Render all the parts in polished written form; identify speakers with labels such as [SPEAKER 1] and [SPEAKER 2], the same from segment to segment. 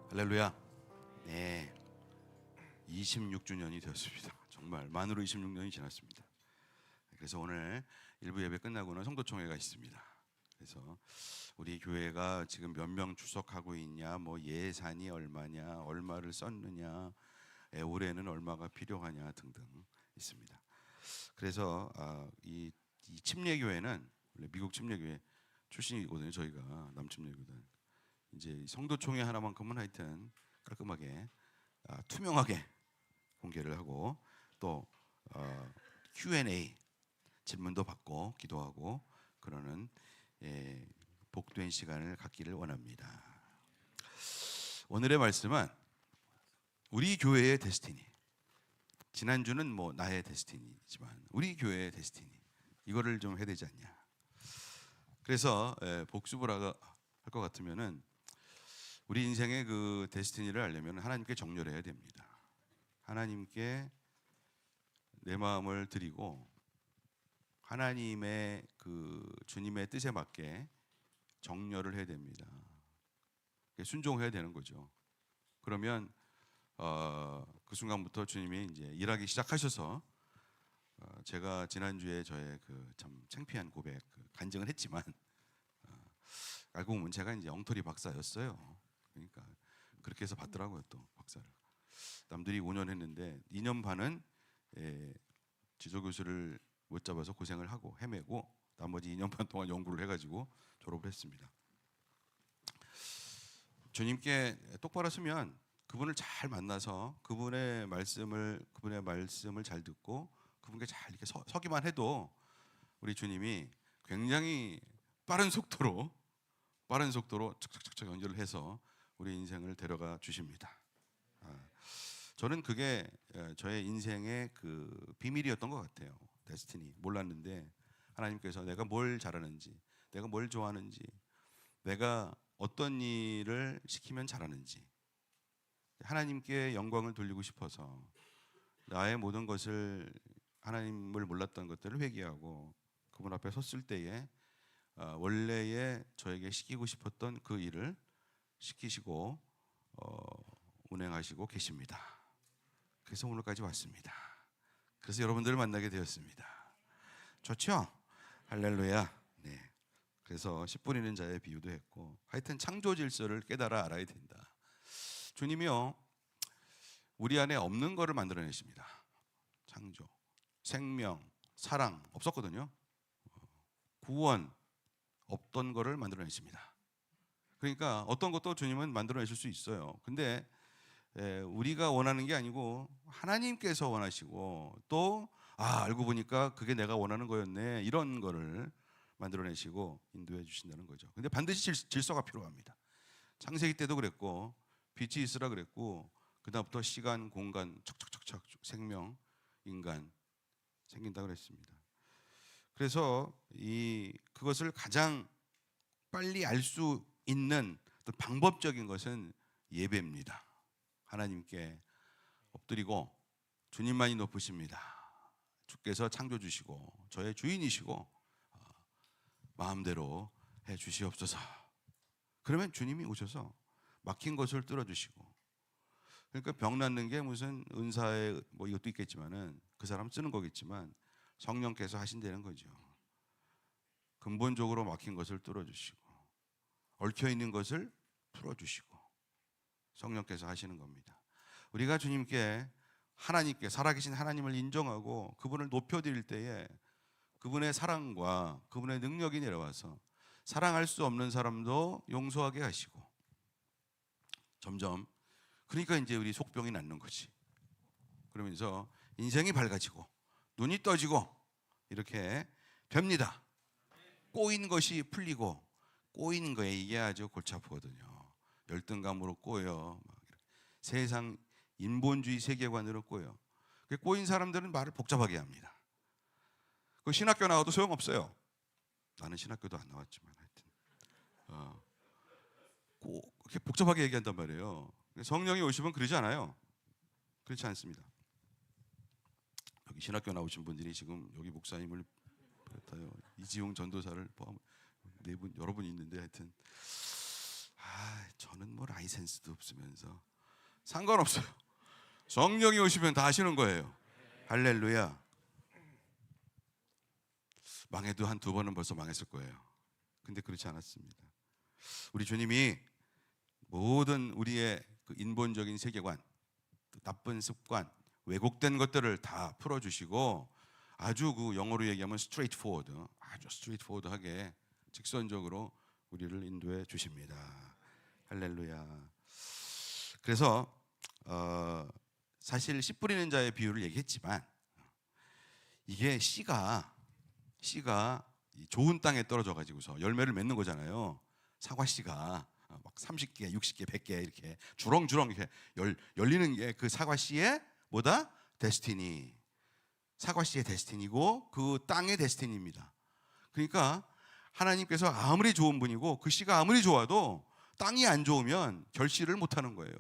[SPEAKER 1] 할렐루야. 네, 26주년이 되었습니다. 정말 만으로 26년이 지났습니다. 그래서 오늘 일부 예배 끝나고는 성도총회가 있습니다. 그래서 우리 교회가 지금 몇 명 출석하고 있냐, 뭐 예산이 얼마냐, 얼마를 썼느냐, 올해는 얼마가 필요하냐 등등 있습니다. 그래서 이 침례교회는 원래 미국 침례교회 출신이거든요. 저희가 남침례교단. 이제 성도총회 하나만큼은 하여튼 깔끔하게 투명하게 공개를 하고 또 Q&A 질문도 받고 기도하고 그러는 복된 시간을 갖기를 원합니다. 오늘의 말씀은 우리 교회의 데스티니. 지난주는 뭐 나의 데스티니지만 우리 교회의 데스티니 이거를 좀 해야 되지 않냐. 그래서 복습을 할 것 같으면은 우리 인생의 그 데스티니를 알려면 하나님께 정렬해야 됩니다. 하나님께 내 마음을 드리고 하나님의 그 주님의 뜻에 맞게 정렬을 해야 됩니다. 순종해야 되는 거죠. 그러면 그 순간부터 주님이 이제 일하기 시작하셔서 제가 지난주에 저의 그 참 창피한 고백 간증을 했지만 알고 보면 제가 이제 엉터리 박사였어요. 그러니까 그렇게 해서 받더라고요. 또 박사를 남들이 5년 했는데 2년 반은 지도교수를 못 잡아서 고생을 하고 헤매고 나머지 2년 반 동안 연구를 해가지고 졸업을 했습니다. 주님께 똑바로 서면 그분을 잘 만나서 그분의 말씀을 잘 듣고 그분께 잘 이렇게 서기만 해도 우리 주님이 굉장히 빠른 속도로 착착착착 연결을 해서 우리 인생을 데려가 주십니다. 저는 그게 저의 인생의 그 비밀이었던 것 같아요. 데스티니 몰랐는데 하나님께서 내가 뭘 잘하는지, 내가 뭘 좋아하는지, 내가 어떤 일을 시키면 잘하는지 하나님께 영광을 돌리고 싶어서 나의 모든 것을 하나님을 몰랐던 것들을 회개하고 그분 앞에 섰을 때에 원래의 저에게 시키고 싶었던 그 일을 시키시고 운행하시고 계십니다. 그래서 오늘까지 왔습니다. 그래서 여러분들을 만나게 되었습니다. 좋죠? 할렐루야. 네. 그래서 10분이는 자의 비유도 했고 하여튼 창조 질서를 깨달아 알아야 된다. 주님이요 우리 안에 없는 거를 만들어내십니다. 창조, 생명, 사랑 없었거든요. 구원 없던 거를 만들어내십니다. 그러니까 어떤 것도 주님은 만들어내실 수 있어요. 근데 우리가 원하는 게 아니고 하나님께서 원하시고 또 알고 보니까 그게 내가 원하는 거였네 이런 거를 만들어내시고 인도해 주신다는 거죠. 근데 반드시 질서가 필요합니다. 창세기 때도 그랬고 빛이 있으라 그랬고 그다음부터 시간, 공간, 척척척척 생명, 인간 생긴다 그랬습니다. 그래서 그것을 가장 빨리 알 수 있는 방법적인 것은 예배입니다. 하나님께 엎드리고 주님만이 높으십니다. 주께서 창조 주시고 저의 주인이시고 마음대로 해 주시옵소서. 그러면 주님이 오셔서 막힌 것을 뚫어주시고 그러니까 병 낫는 게 무슨 은사의 뭐 이것도 있겠지만은 그 사람 쓰는 거겠지만 성령께서 하신다는 거죠. 근본적으로 막힌 것을 뚫어주시고 얽혀 있는 것을 풀어주시고 성령께서 하시는 겁니다. 우리가 주님께 하나님께 살아계신 하나님을 인정하고 그분을 높여드릴 때에 그분의 사랑과 그분의 능력이 내려와서 사랑할 수 없는 사람도 용서하게 하시고 점점 그러니까 이제 우리 속병이 낫는 거지. 그러면서 인생이 밝아지고 눈이 떠지고 이렇게 됩니다. 꼬인 것이 풀리고 꼬인 거에 이게 아주 골치 아프거든요. 열등감으로 꼬여 세상 인본주의 세계관으로 꼬여. 꼬인 사람들은 말을 복잡하게 합니다. 그 신학교 나와도 소용없어요. 나는 신학교도 안 나왔지만 하여튼 꼭 이렇게 복잡하게 얘기한단 말이에요. 성령이 오시면 그러지 않아요. 그렇지 않습니다. 여기 신학교 나오신 분들이 지금 여기 목사님을 비롯하여 이지용 전도사를 포함 네 분 여러 분 있는데 하여튼 저는 뭐 라이센스도 없으면서 상관없어요. 성령이 오시면 다 하시는 거예요. 할렐루야. 망해도 한 2번은 벌써 망했을 거예요. 근데 그렇지 않았습니다. 우리 주님이 모든 우리의 그 인본적인 세계관, 나쁜 습관, 왜곡된 것들을 다 풀어주시고 아주 그 영어로 얘기하면 straightforward, 아주 straightforward하게 직선적으로 우리를 인도해 주십니다. 할렐루야. 그래서 사실 씨 뿌리는 자의 비유를 얘기했지만 이게 씨가 좋은 땅에 떨어져 가지고서 열매를 맺는 거잖아요. 사과씨가 막 30개, 60개, 100개 이렇게 주렁주렁 이렇게 열리는 게 그 사과씨의 뭐다? 데스티니. 사과씨의 데스티니고 그 땅의 데스티니입니다. 그러니까 하나님께서 아무리 좋은 분이고 그 씨가 아무리 좋아도 땅이 안 좋으면 결실을 못 하는 거예요.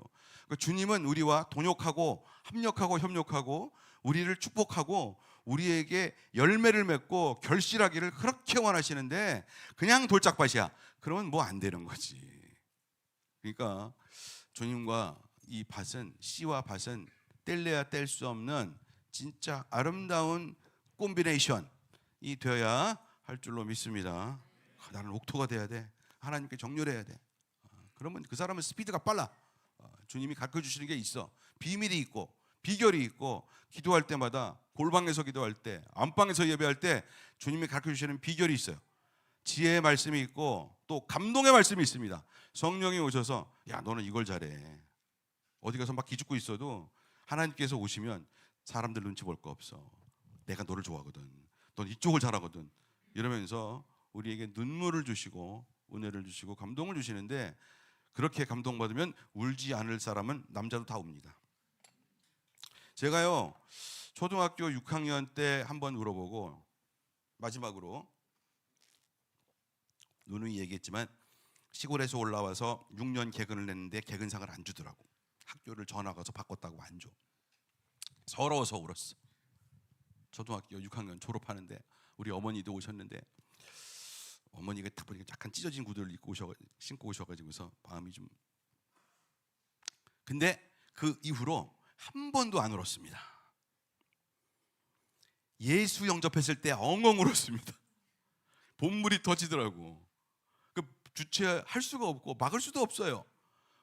[SPEAKER 1] 그러니까 주님은 우리와 동역하고 합력하고 협력하고 우리를 축복하고 우리에게 열매를 맺고 결실하기를 그렇게 원하시는데 그냥 돌짝밭이야. 그러면 뭐 안 되는 거지. 그러니까 주님과 이 밭은, 씨와 밭은 뗄래야 뗄 수 없는 진짜 아름다운 콤비네이션이 되어야 할 줄로 믿습니다. 나는 옥토가 돼야 돼. 하나님께 정렬해야 돼. 그러면 그 사람은 스피드가 빨라. 주님이 가르쳐 주시는 게 있어. 비밀이 있고 비결이 있고 기도할 때마다 골방에서 기도할 때, 안방에서 예배할 때 주님이 가르쳐 주시는 비결이 있어요. 지혜의 말씀이 있고 또 감동의 말씀이 있습니다. 성령이 오셔서 야 너는 이걸 잘해. 어디 가서 막 기죽고 있어도 하나님께서 오시면 사람들 눈치 볼 거 없어. 내가 너를 좋아하거든. 넌 이쪽을 잘하거든. 이러면서 우리에게 눈물을 주시고 은혜를 주시고 감동을 주시는데 그렇게 감동받으면 울지 않을 사람은 남자도 다 웁니다. 제가요 초등학교 6학년 때 한번 울어보고 마지막으로 누누이 얘기했지만 시골에서 올라와서 6년 개근을 했는데 개근상을 안 주더라고. 학교를 전화 가서 바꿨다고 안 줘. 서러워서 울었어. 초등학교 6학년 졸업하는데 우리 어머니도 오셨는데 어머니가 딱 보니까 약간 찢어진 구두를 신고 오셔가지고서 마음이 좀. 근데 그 이후로 한 번도 안 울었습니다. 예수 영접했을 때 엉엉 울었습니다. 본물이 터지더라고. 그 주체할 수가 없고 막을 수도 없어요.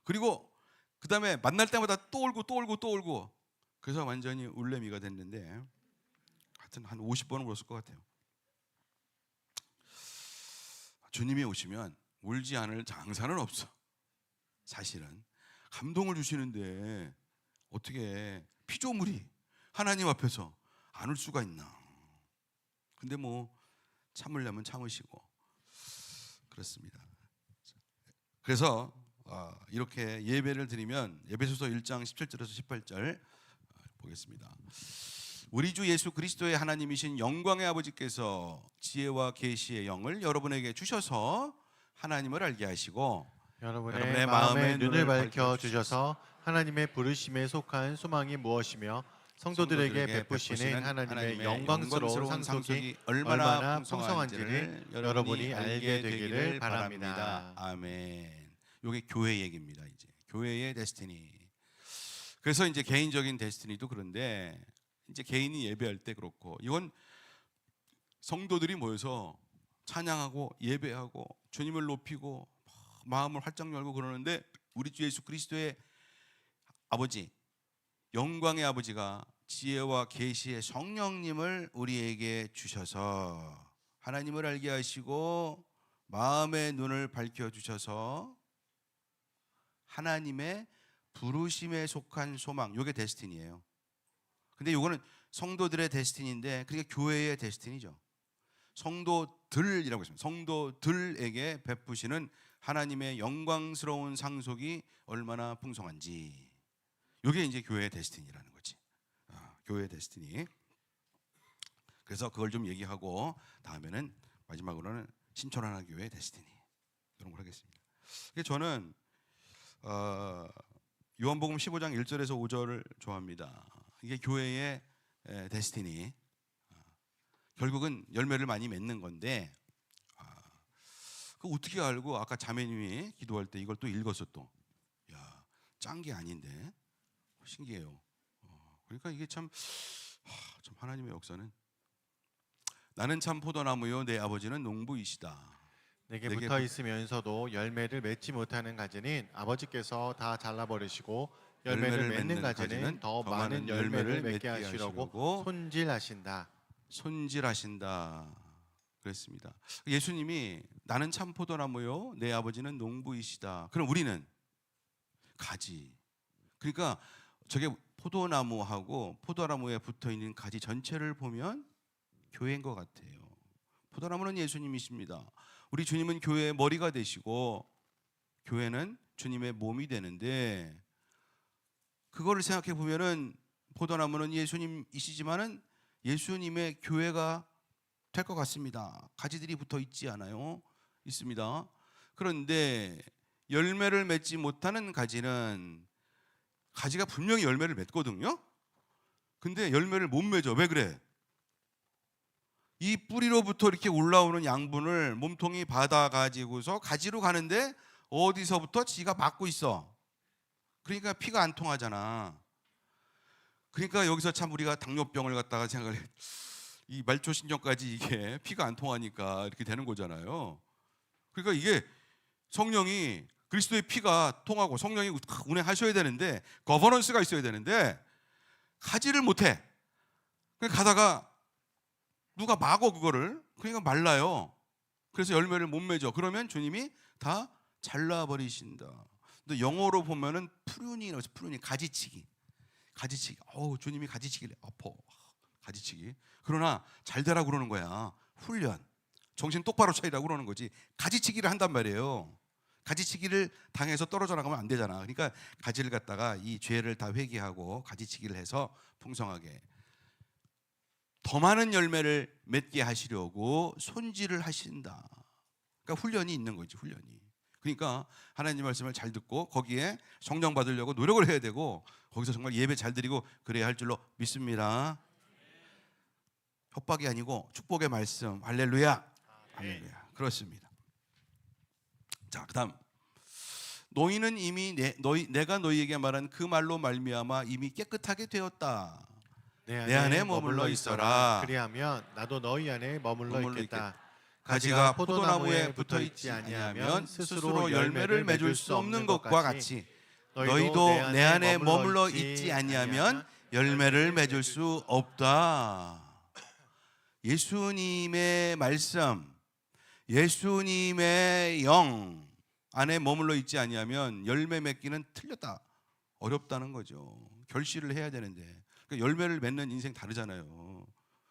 [SPEAKER 1] 그리고 그 다음에 만날 때마다 또 울고 또 울고 또 울고. 그래서 완전히 울레미가 됐는데 하여튼 한 50번은 울었을 것 같아요. 주님이 오시면 울지 않을 장사는 없어. 사실은 감동을 주시는데 어떻게 피조물이 하나님 앞에서 안 울 수가 있나. 근데 뭐 참으려면 참으시고 그렇습니다. 그래서 이렇게 예배를 드리면 에베소서 1장 17절에서 18절 보겠습니다. 우리 주 예수 그리스도의 하나님이신 영광의 아버지께서 지혜와 계시의 영을 여러분에게 주셔서 하나님을 알게 하시고
[SPEAKER 2] 여러분의 마음의 눈을 밝혀 주셔서 하나님의 부르심에 속한 소망이 무엇이며 성도들에게 베푸시는 하나님의 영광스러운 상속이 얼마나 풍성한지를 여러분이 알게 되기를 바랍니다.
[SPEAKER 1] 아멘. 이게 교회 얘기입니다. 이제 교회의 데스티니. 그래서 이제 개인적인 데스티니도 그런데 이제 개인이 예배할 때 그렇고 이건 성도들이 모여서 찬양하고 예배하고 주님을 높이고 마음을 활짝 열고 그러는데 우리 주 예수 그리스도의 아버지, 영광의 아버지가 지혜와 계시의 성령님을 우리에게 주셔서 하나님을 알게 하시고 마음의 눈을 밝혀 주셔서 하나님의 부르심에 속한 소망, 이게 데스티니예요. 근데 이거는 성도들의 데스티니인데 그게 교회의 데스티니죠. 성도들이라고 했습니다. 성도들에게 베푸시는 하나님의 영광스러운 상속이 얼마나 풍성한지, 이게 이제 교회의 데스티니라는 거지. 교회의 데스티니. 그래서 그걸 좀 얘기하고 다음에는 마지막으로는 신촌하나 교회의 데스티니 그런 걸 하겠습니다. 저는 요한복음 15장 1절에서 5절을 좋아합니다. 이게 교회의 데스티니. 결국은 열매를 많이 맺는 건데 그 어떻게 알고 아까 자매님이 기도할 때 이걸 또 읽었어 또. 야, 짠 게 아닌데 신기해요. 그러니까 이게 참 하나님의 역사는 나는 참 포도나무요 내 아버지는 농부이시다.
[SPEAKER 2] 내게 붙어 있으면서도 열매를 맺지 못하는 가지는 아버지께서 다 잘라버리시고 열매를 맺는 가지는 더 많은 열매를 맺게 하시려고 손질하신다.
[SPEAKER 1] 손질하신다. 그랬습니다. 예수님이 나는 참 포도나무요 내 아버지는 농부이시다. 그럼 우리는 가지. 그러니까 저게 포도나무하고 포도나무에 붙어 있는 가지 전체를 보면 교회인 것 같아요. 포도나무는 예수님이십니다. 우리 주님은 교회의 머리가 되시고 교회는 주님의 몸이 되는데, 그거를 생각해 보면은 포도나무는 예수님이시지만은 예수님의 교회가 될 것 같습니다. 가지들이 붙어 있지 않아요? 있습니다. 그런데 열매를 맺지 못하는 가지는, 가지가 분명히 열매를 맺거든요. 근데 열매를 못 맺어. 왜 그래? 이 뿌리로부터 이렇게 올라오는 양분을 몸통이 받아 가지고서 가지로 가는데 어디서부터 지가 막고 있어. 그러니까 피가 안 통하잖아. 그러니까 여기서 참 우리가 당뇨병을 갖다가 생각을 해. 이 말초신경까지 이게 피가 안 통하니까 이렇게 되는 거잖아요. 그러니까 이게 성령이, 그리스도의 피가 통하고 성령이 운행하셔야 되는데, 거버넌스가 있어야 되는데 가지를 못해. 그러니까 가다가 누가 막어 그거를. 그러니까 말라요. 그래서 열매를 못 맺어. 그러면 주님이 다 잘라버리신다. 근데 영어로 보면은 프루닝이라고 해서 프루닝, 가지치기. 주님이 가지치기를 아파. 가지치기. 그러나 잘 되라고 그러는 거야. 훈련. 정신 똑바로 차리라고 그러는 거지. 가지치기를 한단 말이에요. 가지치기를 당해서 떨어져 나가면 안 되잖아. 그러니까 가지를 갖다가 이 죄를 다 회개하고 가지치기를 해서 풍성하게 더 많은 열매를 맺게 하시려고 손질을 하신다. 그러니까 훈련이 있는 거지, 훈련이. 그러니까 하나님 말씀을 잘 듣고 거기에 성령 받으려고 노력을 해야 되고, 거기서 정말 예배 잘 드리고 그래야 할 줄로 믿습니다. 협박이 아니고 축복의 말씀. 할렐루야. 할렐루야. 그렇습니다. 자, 그다음 너희는 이미 내가 너희에게 말한 그 말로 말미암아 이미 깨끗하게 되었다. 내 안에 머물러 있어라.
[SPEAKER 2] 그리하면 나도 너희 안에 머물러 있겠다.
[SPEAKER 1] 가지가 포도나무에 붙어 있지 아니하면 스스로 열매를 맺을 수 없는 것과 같이 너희도 내 안에 머물러 있지 아니하면 열매를 맺을 수 없다. 예수님의 말씀, 예수님의 영 안에 머물러 있지 아니하면 열매 맺기는 틀렸다, 어렵다는 거죠. 결실을 해야 되는데, 그러니까 열매를 맺는 인생 다르잖아요.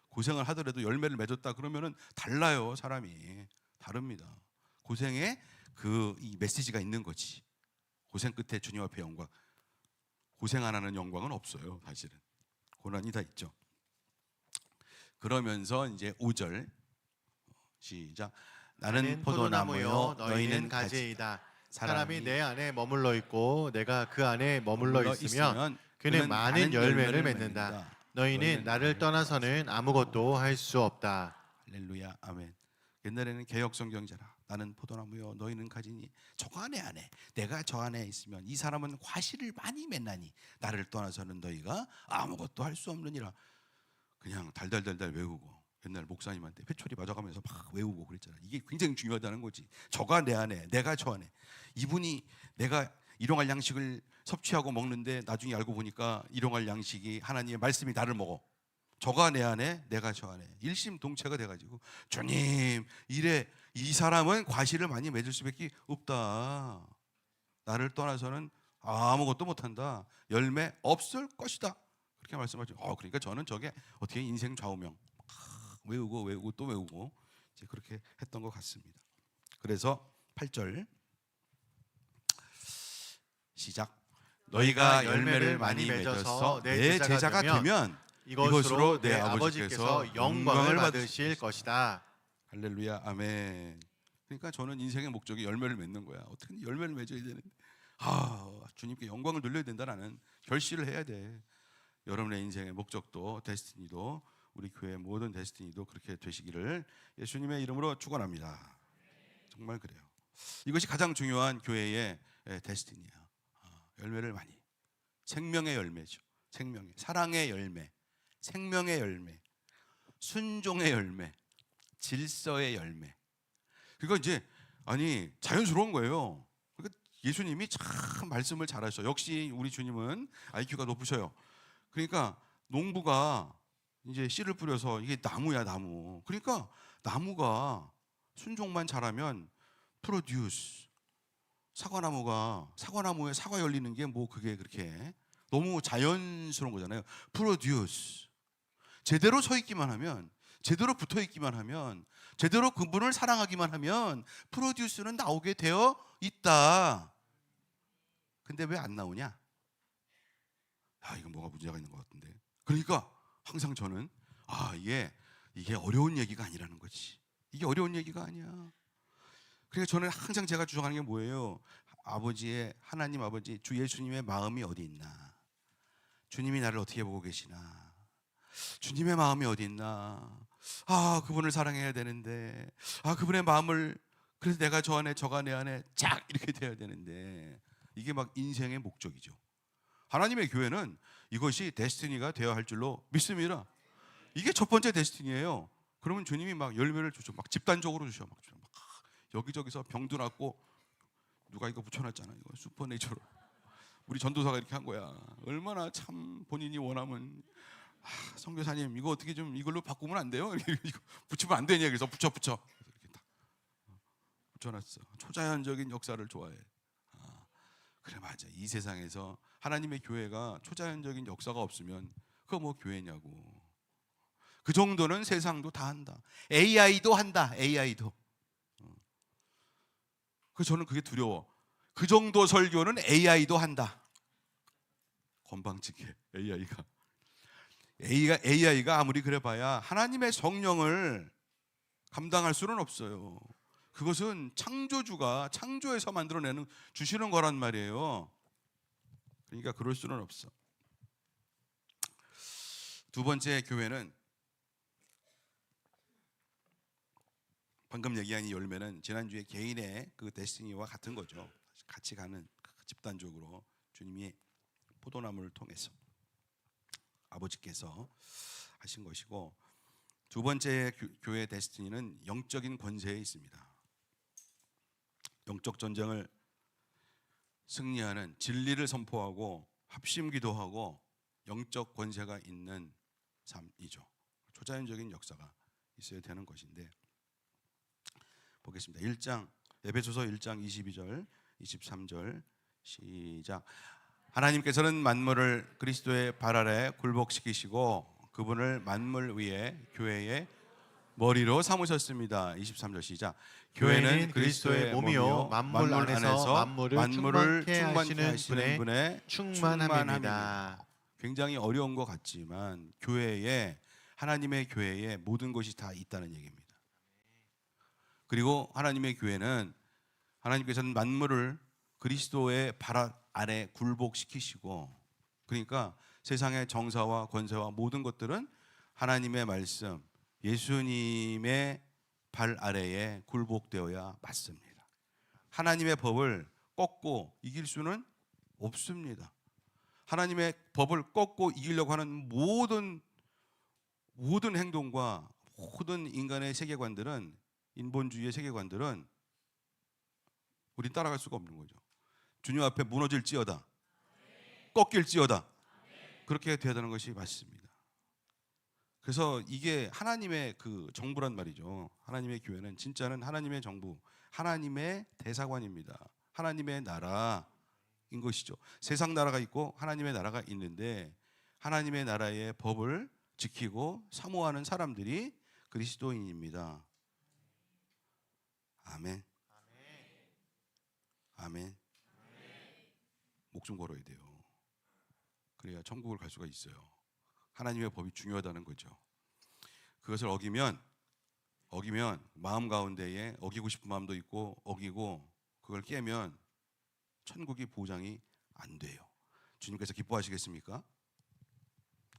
[SPEAKER 1] 고생을 하더라도 열매를 맺었다 그러면은 달라요. 사람이 다릅니다. 고생에 이 메시지가 있는 거지. 고생 끝에 주님 앞에 영광. 고생 안 하는 영광은 없어요. 사실은 고난이 다 있죠. 그러면서 이제 5절 시작. 나는 포도나무요 너희는 가지이다.
[SPEAKER 2] 사람이 내 안에 머물러 있고 내가 그 안에 머물러 있으면 그는 많은 열매를 맺는다. 너희는 나를 떠나서는 아무것도 할 수 없다.
[SPEAKER 1] 할렐루야. 아멘. 옛날에는 개역 성경이잖아. 나는 포도나무요 너희는 가지니 저가 내 안에, 내가 저 안에 있으면 이 사람은 과실을 많이 맺나니 나를 떠나서는 너희가 아무것도 할 수 없느니라. 그냥 달달달달 외우고, 옛날 목사님한테 회초리 맞아가면서 막 외우고 그랬잖아. 이게 굉장히 중요하다는 거지. 저가 내 안에, 내가 저 안에. 이분이 내가 일용할 양식을 섭취하고 먹는데 나중에 알고 보니까 일용할 양식이 하나님의 말씀이 나를 먹어. 저가 내 안에, 내가 저 안에. 일심동체가 돼가지고 주님 이래, 이 사람은 과실을 많이 맺을 수밖에 없다. 나를 떠나서는 아무것도 못한다. 열매 없을 것이다. 그렇게 말씀하죠. 그러니까 저는 저게 어떻게 인생 좌우명 외우고 또 외우고 이제 그렇게 했던 것 같습니다. 그래서 8절 시작. 너희가 열매를 많이 맺어서 내 제자가 되면 이것으로 내 아버지께서 영광을 받으실 것이다. 할렐루야. 아멘. 그러니까 저는 인생의 목적이 열매를 맺는 거야. 어떻게 열매를 맺어야 되는데 주님께 영광을 돌려야 된다라는 결실을 해야 돼. 여러분의 인생의 목적도 데스티니도 우리 교회 모든 데스티니도 그렇게 되시기를 예수님의 이름으로 축원합니다. 정말 그래요. 이것이 가장 중요한 교회의 데스티니야. 열매를 많이. 생명의 열매죠. 생명의, 사랑의 열매, 생명의 열매, 순종의 열매, 질서의 열매. 그러니까 이제 아니 자연스러운 거예요. 그러니까 예수님이 참 말씀을 잘하셔. 역시 우리 주님은 IQ가 높으셔요. 그러니까 농부가 이제 씨를 뿌려서 이게 나무야 나무. 그러니까 나무가 순종만 잘하면 프로듀스. 사과나무에 사과 열리는 게 뭐 그게 그렇게 너무 자연스러운 거잖아요. 프로듀스. 제대로 서 있기만 하면, 제대로 붙어 있기만 하면, 제대로 그분을 사랑하기만 하면 프로듀스는 나오게 되어 있다. 근데 왜 안 나오냐? 아, 이건 뭐가 문제가 있는 것 같은데. 그러니까 항상 저는 이게 어려운 얘기가 아니라는 거지. 이게 어려운 얘기가 아니야. 그러니까 저는 항상 제가 주장하는 게 뭐예요? 아버지의, 하나님 아버지 주 예수님의 마음이 어디 있나? 주님이 나를 어떻게 보고 계시나? 주님의 마음이 어디 있나? 그분을 사랑해야 되는데, 그분의 마음을, 그래서 내가 저 안에, 저가 내 안에 쫙 이렇게 돼야 되는데, 이게 막 인생의 목적이죠. 하나님의 교회는 이것이 데스티니가 되어야 할 줄로 믿습니다. 이게 첫 번째 데스티니예요. 그러면 주님이 막 열매를 주셔, 막 집단적으로 주셔, 막 여기저기서 병도 낫고, 누가 이거 붙여놨잖아, 이거 슈퍼네이처로. 우리 전도사가 이렇게 한 거야. 얼마나 참 본인이 원하면, 선교사님 이거 어떻게 좀 이걸로 바꾸면 안 돼요? 이거 붙이면 안 되냐? 그래서 붙여. 그래서 이렇게 딱 붙여놨어. 초자연적인 역사를 좋아해. 그래, 맞아. 이 세상에서 하나님의 교회가 초자연적인 역사가 없으면 그거 뭐 교회냐고. 그 정도는 세상도 다 한다. AI도 한다. AI도. 그래서 저는 그게 두려워. 그 정도 설교는 AI도 한다. 건방지게 AI가 아무리 그래봐야 하나님의 성령을 감당할 수는 없어요. 그것은 창조주가 창조해서 만들어내는 주시는 거란 말이에요. 그러니까 그럴 수는 없어. 두 번째 교회는 방금 얘기한 이 열매는 지난주에 개인의 그 데스티니와 같은 거죠. 같이 가는 집단적으로 주님이 포도나무를 통해서 아버지께서 하신 것이고, 두 번째 교회의 데스티니는 영적인 권세에 있습니다. 영적 전쟁을 승리하는, 진리를 선포하고 합심 기도하고 영적 권세가 있는 삶이죠. 초자연적인 역사가 있어야 되는 것인데, 보겠습니다. 1장 에베소서 1장 22절 23절 시작. 하나님께서는 만물을 그리스도의 발 아래 굴복시키시고 그분을 만물 위에 교회의 머리로 삼으셨습니다. 23절 시작. 교회는 그리스도의 몸이요 만물 안에서 만물을 충만케 하시는 분의 충만함입니다. 굉장히 어려운 것 같지만 교회에, 하나님의 교회에 모든 것이 다 있다는 얘기입니다. 그리고 하나님의 교회는, 하나님께서는 만물을 그리스도의 발 아래 굴복시키시고, 그러니까 세상의 정사와 권세와 모든 것들은 하나님의 말씀, 예수님의 발 아래에 굴복되어야 맞습니다. 하나님의 법을 꺾고 이길 수는 없습니다. 하나님의 법을 꺾고 이기려고 하는 모든 행동과 모든 인간의 세계관들은, 인본주의의 세계관들은 우리 따라갈 수가 없는 거죠. 주님 앞에 무너질지어다, 꺾일지어다, 그렇게 돼야 되는 것이 맞습니다. 그래서 이게 하나님의 그 정부란 말이죠. 하나님의 교회는 진짜는 하나님의 정부, 하나님의 대사관입니다. 하나님의 나라인 것이죠. 세상 나라가 있고 하나님의 나라가 있는데, 하나님의 나라의 법을 지키고 사모하는 사람들이 그리스도인입니다. 아멘. 아멘. 목숨 걸어야 돼요. 그래야 천국을 갈 수가 있어요. 하나님의 법이 중요하다는 거죠. 그것을 어기면 마음 가운데에 어기고 싶은 마음도 있고, 어기고 그걸 깨면 천국이 보장이 안 돼요. 주님께서 기뻐하시겠습니까?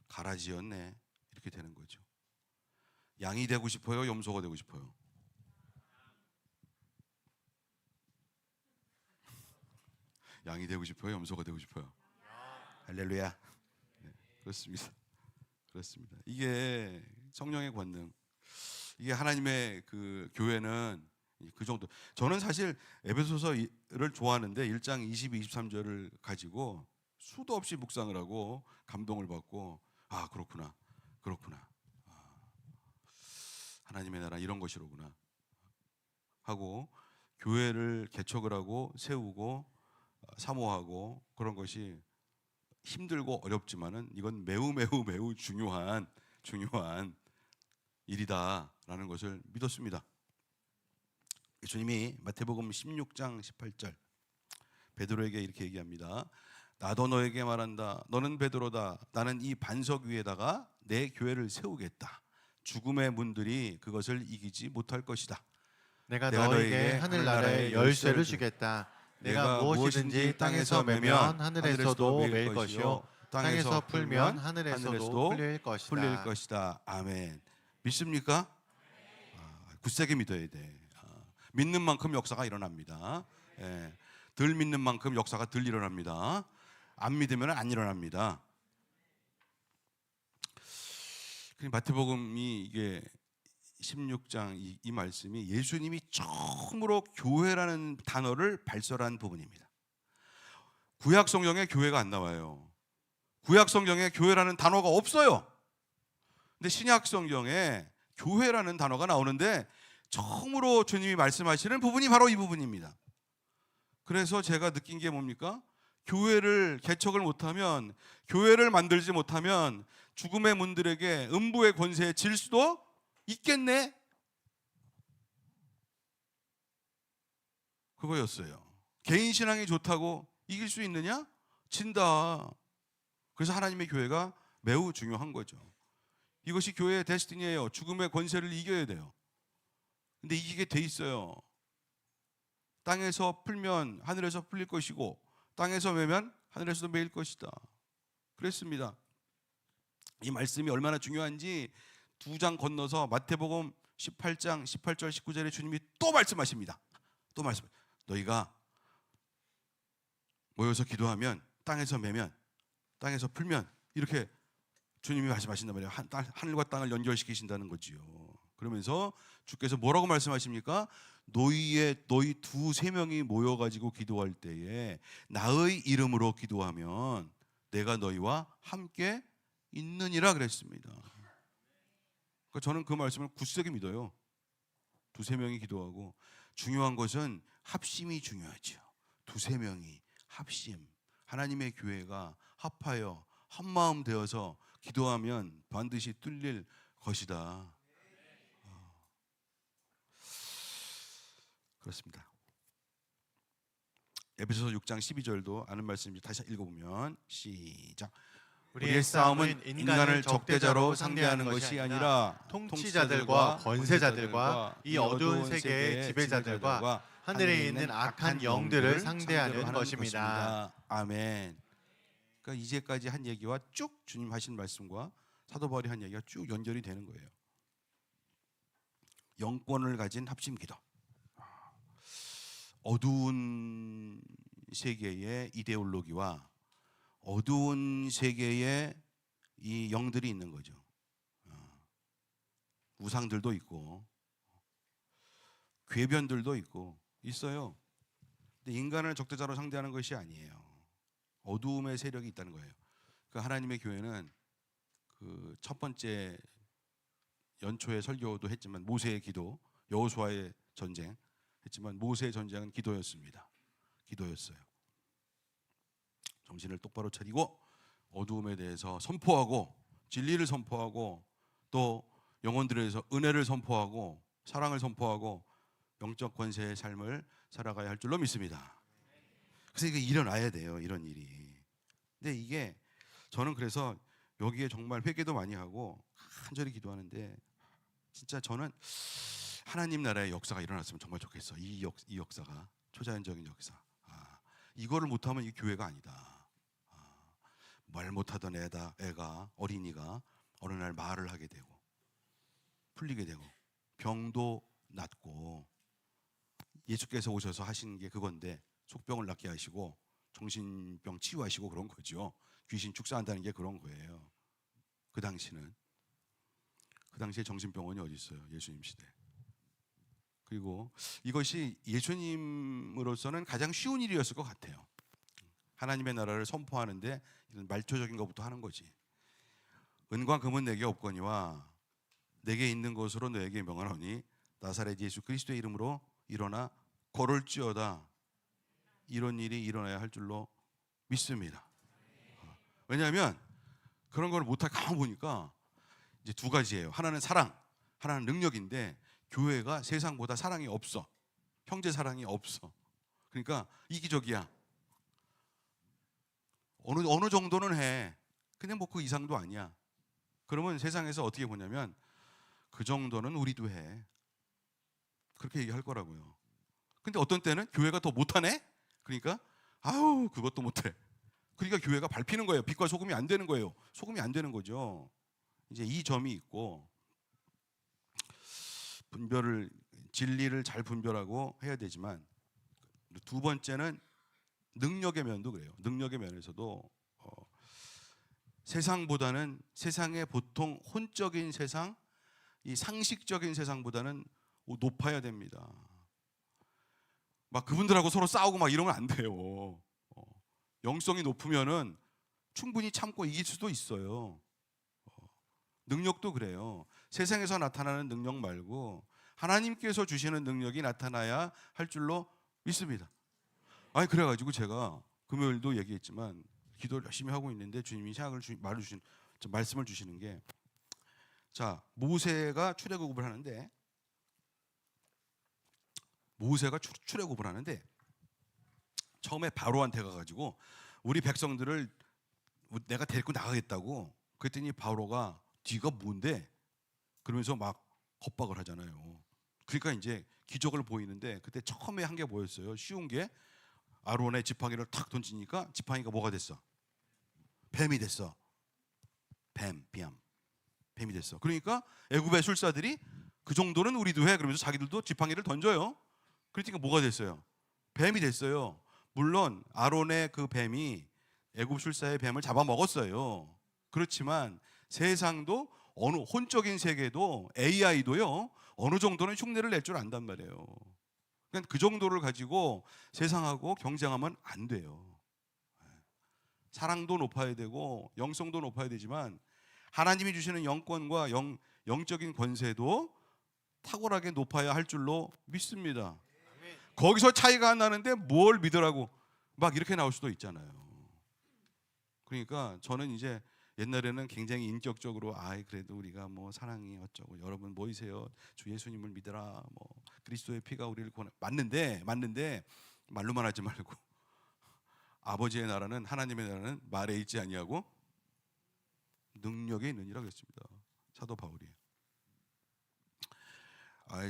[SPEAKER 1] 가라지였네, 이렇게 되는 거죠. 양이 되고 싶어요, 염소가 되고 싶어요? 양이 되고 싶어요, 염소가 되고 싶어요? 할렐루야. 네, 그렇습니다. 그렇습니다. 이게 성령의 권능. 이게 하나님의 그 교회는 그 정도. 저는 사실 에베소서를 좋아하는데 1장 22, 23절을 가지고 수도 없이 묵상을 하고 감동을 받고 아 그렇구나. 하나님의 나라 이런 것이로구나 하고 교회를 개척을 하고 세우고 사모하고 그런 것이 힘들고 어렵지만은 이건 매우 중요한 일이다라는 것을 믿었습니다. 예수님이 마태복음 16장 18절 베드로에게 이렇게 얘기합니다. 나도 너에게 말한다. 너는 베드로다. 나는 이 반석 위에다가 내 교회를 세우겠다. 죽음의 문들이 그것을 이기지 못할 것이다.
[SPEAKER 2] 내가 너에게 하늘나라의 열쇠를 주겠다. 내가 무엇이든지 땅에서 매면 하늘에서도 매일 것이요 땅에서 풀면 하늘에서도 풀릴
[SPEAKER 1] 것이다. 아멘. 믿습니까? 굳세게 믿어야 돼. 믿는 만큼 역사가 일어납니다. 예. 덜 믿는 만큼 역사가 덜 일어납니다. 안 믿으면 안 일어납니다. 마태복음이 이게 16장 이 말씀이 예수님이 처음으로 교회라는 단어를 발설한 부분입니다. 구약 성경에 교회가 안 나와요. 구약 성경에 교회라는 단어가 없어요. 근데 신약 성경에 교회라는 단어가 나오는데 처음으로 주님이 말씀하시는 부분이 바로 이 부분입니다. 그래서 제가 느낀 게 뭡니까? 교회를 개척을 못하면, 교회를 만들지 못하면 죽음의 문들에게 음부의 권세에 질 수도 있겠네? 그거였어요. 개인 신앙이 좋다고 이길 수 있느냐? 진다. 그래서 하나님의 교회가 매우 중요한 거죠. 이것이 교회의 데스티니예요. 죽음의 권세를 이겨야 돼요. 근데 이기게 돼 있어요. 땅에서 풀면 하늘에서 풀릴 것이고 땅에서 매면 하늘에서도 매일 것이다. 그랬습니다. 이 말씀이 얼마나 중요한지 2장 건너서 마태복음 18장 18절 19절에 주님이 또 말씀하십니다. 또 말씀. 너희가 모여서 기도하면 땅에서 매면 땅에서 풀면 이렇게 주님이 말씀하신단 말이에요. 하늘과 땅을 연결시키신다는 거지요. 그러면서 주께서 뭐라고 말씀하십니까? 너희 두세 명이 모여가지고 기도할 때에 나의 이름으로 기도하면 내가 너희와 함께 있느니라 그랬습니다. 그러니까 저는 그 말씀을 굳세게 믿어요. 두세 명이 기도하고 중요한 것은 합심이 중요하죠. 두세 명이 합심, 하나님의 교회가 합하여 한마음 되어서 기도하면 반드시 뚫릴 것이다. 그렇습니다. 에베소서 6장 12절도 아는 말씀입니다. 다시 읽어보면 시작. 우리의 싸움은 인간을 적대자로 상대하는 것이 아니라
[SPEAKER 2] 통치자들과 권세자들과 이 어두운 세계의 지배자들과 하늘에 있는 악한 영들을 상대하는 것입니다.
[SPEAKER 1] 아멘. 그러니까 이제까지 한 얘기와 쭉 주님 하신 말씀과 사도 바울이 한 얘기가 쭉 연결이 되는 거예요. 영권을 가진 합심기도. 어두운 세계의 이데올로기와 어두운 세계의 이 영들이 있는 거죠. 우상들도 있고 궤변들도 있고 있어요. 근데 인간을 적대자로 상대하는 것이 아니에요. 어두움의 세력이 있다는 거예요. 그 하나님의 교회는 그 첫 번째 연초에 설교도 했지만 모세의 기도, 여호수아의 전쟁 했지만 모세의 전쟁은 기도였습니다. 기도였어요. 정신을 똑바로 차리고 어두움에 대해서 선포하고 진리를 선포하고 또 영혼들에서 은혜를 선포하고 사랑을 선포하고 영적 권세의 삶을 살아가야 할 줄로 믿습니다. 그래서 이게 일어나야 돼요. 이런 일이. 근데 이게 저는 그래서 여기에 정말 회개도 많이 하고 간절히 기도하는데 진짜 저는 하나님 나라의 역사가 일어났으면 정말 좋겠어. 이 역사가 초자연적인 역사. 이거를 못하면 이 교회가 아니다. 말 못하던 애가 어린이가 어느 날 말을 하게 되고 풀리게 되고 병도 낫고 예수께서 오셔서 하신 게 그건데 속병을 낫게 하시고 정신병 치유하시고 그런 거죠. 귀신 축사한다는 게 그런 거예요. 그 당시에 정신병원이 어디 있어요? 예수님 시대. 그리고 이것이 예수님으로서는 가장 쉬운 일이었을 것 같아요. 하나님의 나라를 선포하는데 이런 말초적인 것부터 하는 거지. 은과 금은 내게 없거니와 내게 있는 것으로 너에게 명하노니 나사렛 예수 그리스도의 이름으로 일어나 걸을지어다. 이런 일이 일어나야 할 줄로 믿습니다. 왜냐하면 그런 걸 못하게 가만 보니까 이제 두 가지예요. 하나는 사랑, 하나는 능력인데 교회가 세상보다 사랑이 없어. 형제 사랑이 없어. 그러니까 이기적이야. 어느 정도는 해. 근데 뭐 그 이상도 아니야. 그러면 세상에서 어떻게 보냐면 그 정도는 우리도 해. 그렇게 얘기할 거라고요. 근데 어떤 때는 교회가 더 못하네? 그러니까 아우 그것도 못해. 그러니까 교회가 밟히는 거예요. 빛과 소금이 안 되는 거예요. 소금이 안 되는 거죠. 이제 이 점이 있고 진리를 잘 분별하고 해야 되지만 두 번째는 능력의 면도 그래요. 능력의 면에서도 세상보다는 세상의 보통 혼적인 세상, 이 상식적인 세상보다는 높아야 됩니다. 막 그분들하고 서로 싸우고 막 이러면 안 돼요. 영성이 높으면은 충분히 참고 이길 수도 있어요. 능력도 그래요. 세상에서 나타나는 능력 말고 하나님께서 주시는 능력이 나타나야 할 줄로 믿습니다. 아니 그래가지고 제가 금요일도 얘기했지만 기도를 열심히 하고 있는데 주님이 말씀을 주시는 게 자 모세가 출애굽을 하는데 처음에 바로한테 가가지고 우리 백성들을 내가 데리고 나가겠다고 그랬더니 바로가 네가 뭔데? 그러면서 막 겁박을 하잖아요. 그러니까 이제 기적을 보이는데 그때 처음에 한 게 뭐였어요? 쉬운 게 아론의 지팡이를 탁 던지니까 지팡이가 뭐가 됐어? 뱀이 됐어. 뱀이 됐어. 그러니까 애굽의 술사들이 그 정도는 우리도 해 그러면서 자기들도 지팡이를 던져요. 그러니까 뭐가 됐어요? 뱀이 됐어요. 물론 아론의 그 뱀이 애굽 술사의 뱀을 잡아먹었어요. 그렇지만 세상도 어느 혼적인 세계도 AI도요 어느 정도는 흉내를 낼 줄 안단 말이에요. 그러니까 그 정도를 가지고 세상하고 경쟁하면 안 돼요. 사랑도 높아야 되고 영성도 높아야 되지만 하나님이 주시는 영권과 영적인 권세도 탁월하게 높아야 할 줄로 믿습니다. 거기서 차이가 안 나는데 뭘 믿으라고 막 이렇게 나올 수도 있잖아요. 그러니까 저는 이제 옛날에는 굉장히 인격적으로 그래도 우리가 뭐 사랑이 어쩌고 여러분 모이세요. 주 예수님을 믿으라. 뭐 그리스도의 피가 우리를 맞는데 말로만 하지 말고 아버지의 나라는 하나님의 나라는 말에 있지 아니하고 능력에 있느니라고 했습니다. 사도 바울이.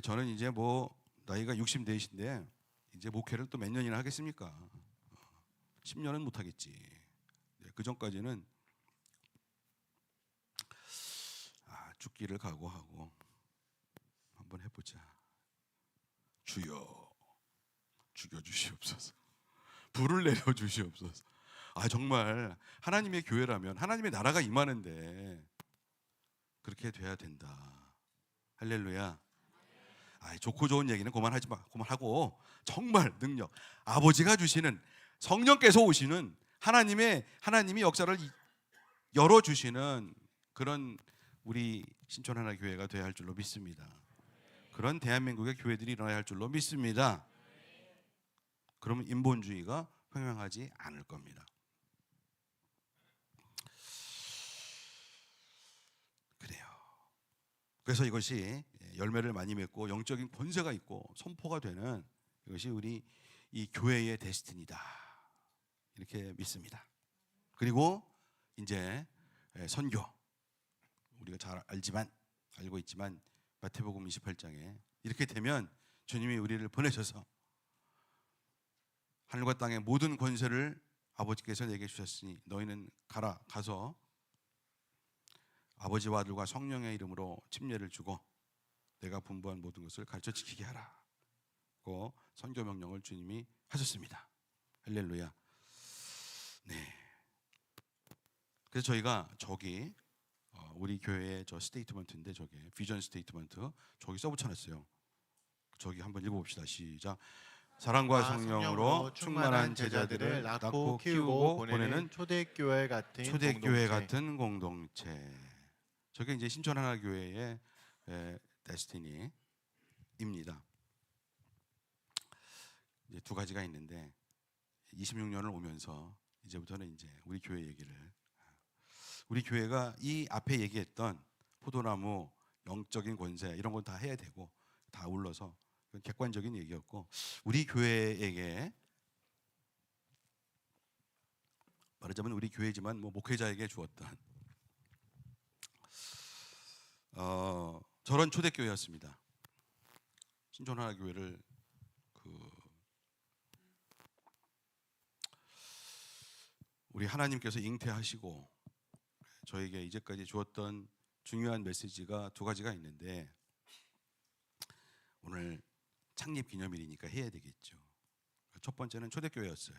[SPEAKER 1] 저는 이제 뭐 나이가 60 되신데 이제 목회를 또 몇 년이나 하겠습니까? 10년은 못 하겠지. 그 전까지는 죽기를 각오하고 한번 해보자. 주여 죽여주시옵소서. 불을 내려주시옵소서. 정말 하나님의 교회라면 하나님의 나라가 임하는데 그렇게 돼야 된다. 할렐루야. 좋고 좋은 얘기는 그만하지 마. 그만하고 정말 능력 아버지가 주시는 성령께서 오시는 하나님이 역사를 열어주시는 그런 우리 신촌 하나 교회가 되어야 할 줄로 믿습니다. 그런 대한민국의 교회들이 일어나야 할 줄로 믿습니다. 그러면 인본주의가 횡행하지 않을 겁니다. 그래요. 그래서 이것이 열매를 많이 맺고 영적인 권세가 있고 선포가 되는 이것이 우리 이 교회의 데스티니다. 이렇게 믿습니다. 그리고 이제 선교 우리가 잘 알고 있지만 마태복음 28장에 이렇게 되면 주님이 우리를 보내셔서 하늘과 땅의 모든 권세를 아버지께서 내게 주셨으니 너희는 가서 아버지와 아들과 성령의 이름으로 침례를 주고 내가 분부한 모든 것을 가르쳐 지키게 하라. 그 선교 명령을 주님이 하셨습니다. 할렐루야. 네. 그래서 저희가 저기 우리 교회의 저 스테이트먼트인데 저기 비전 스테이트먼트 저기 써붙여놨어요. 저기 한번 읽어봅시다. 시작. 사랑과 성령으로 충만한 제자들을 낳고 키우고 보내는
[SPEAKER 2] 초대교회
[SPEAKER 1] 같은 공동체. 저게 이제 신촌 하나 교회의 데스티니입니다. 이제 두 가지가 있는데 26년을 오면서 이제부터는 이제 우리 교회 얘기를, 우리 교회가 이 앞에 얘기했던 포도나무, 영적인 권세 이런 건 다 해야 되고 다 아울러서 객관적인 얘기였고, 우리 교회에게 말하자면 우리 교회지만 뭐 목회자에게 주었던 저런 초대교회였습니다. 신촌하나교회를 우리 하나님께서 잉태하시고 저에게 이제까지 주었던 중요한 메시지가 두 가지가 있는데, 오늘 창립 기념일이니까 해야 되겠죠. 첫 번째는 초대교회였어요.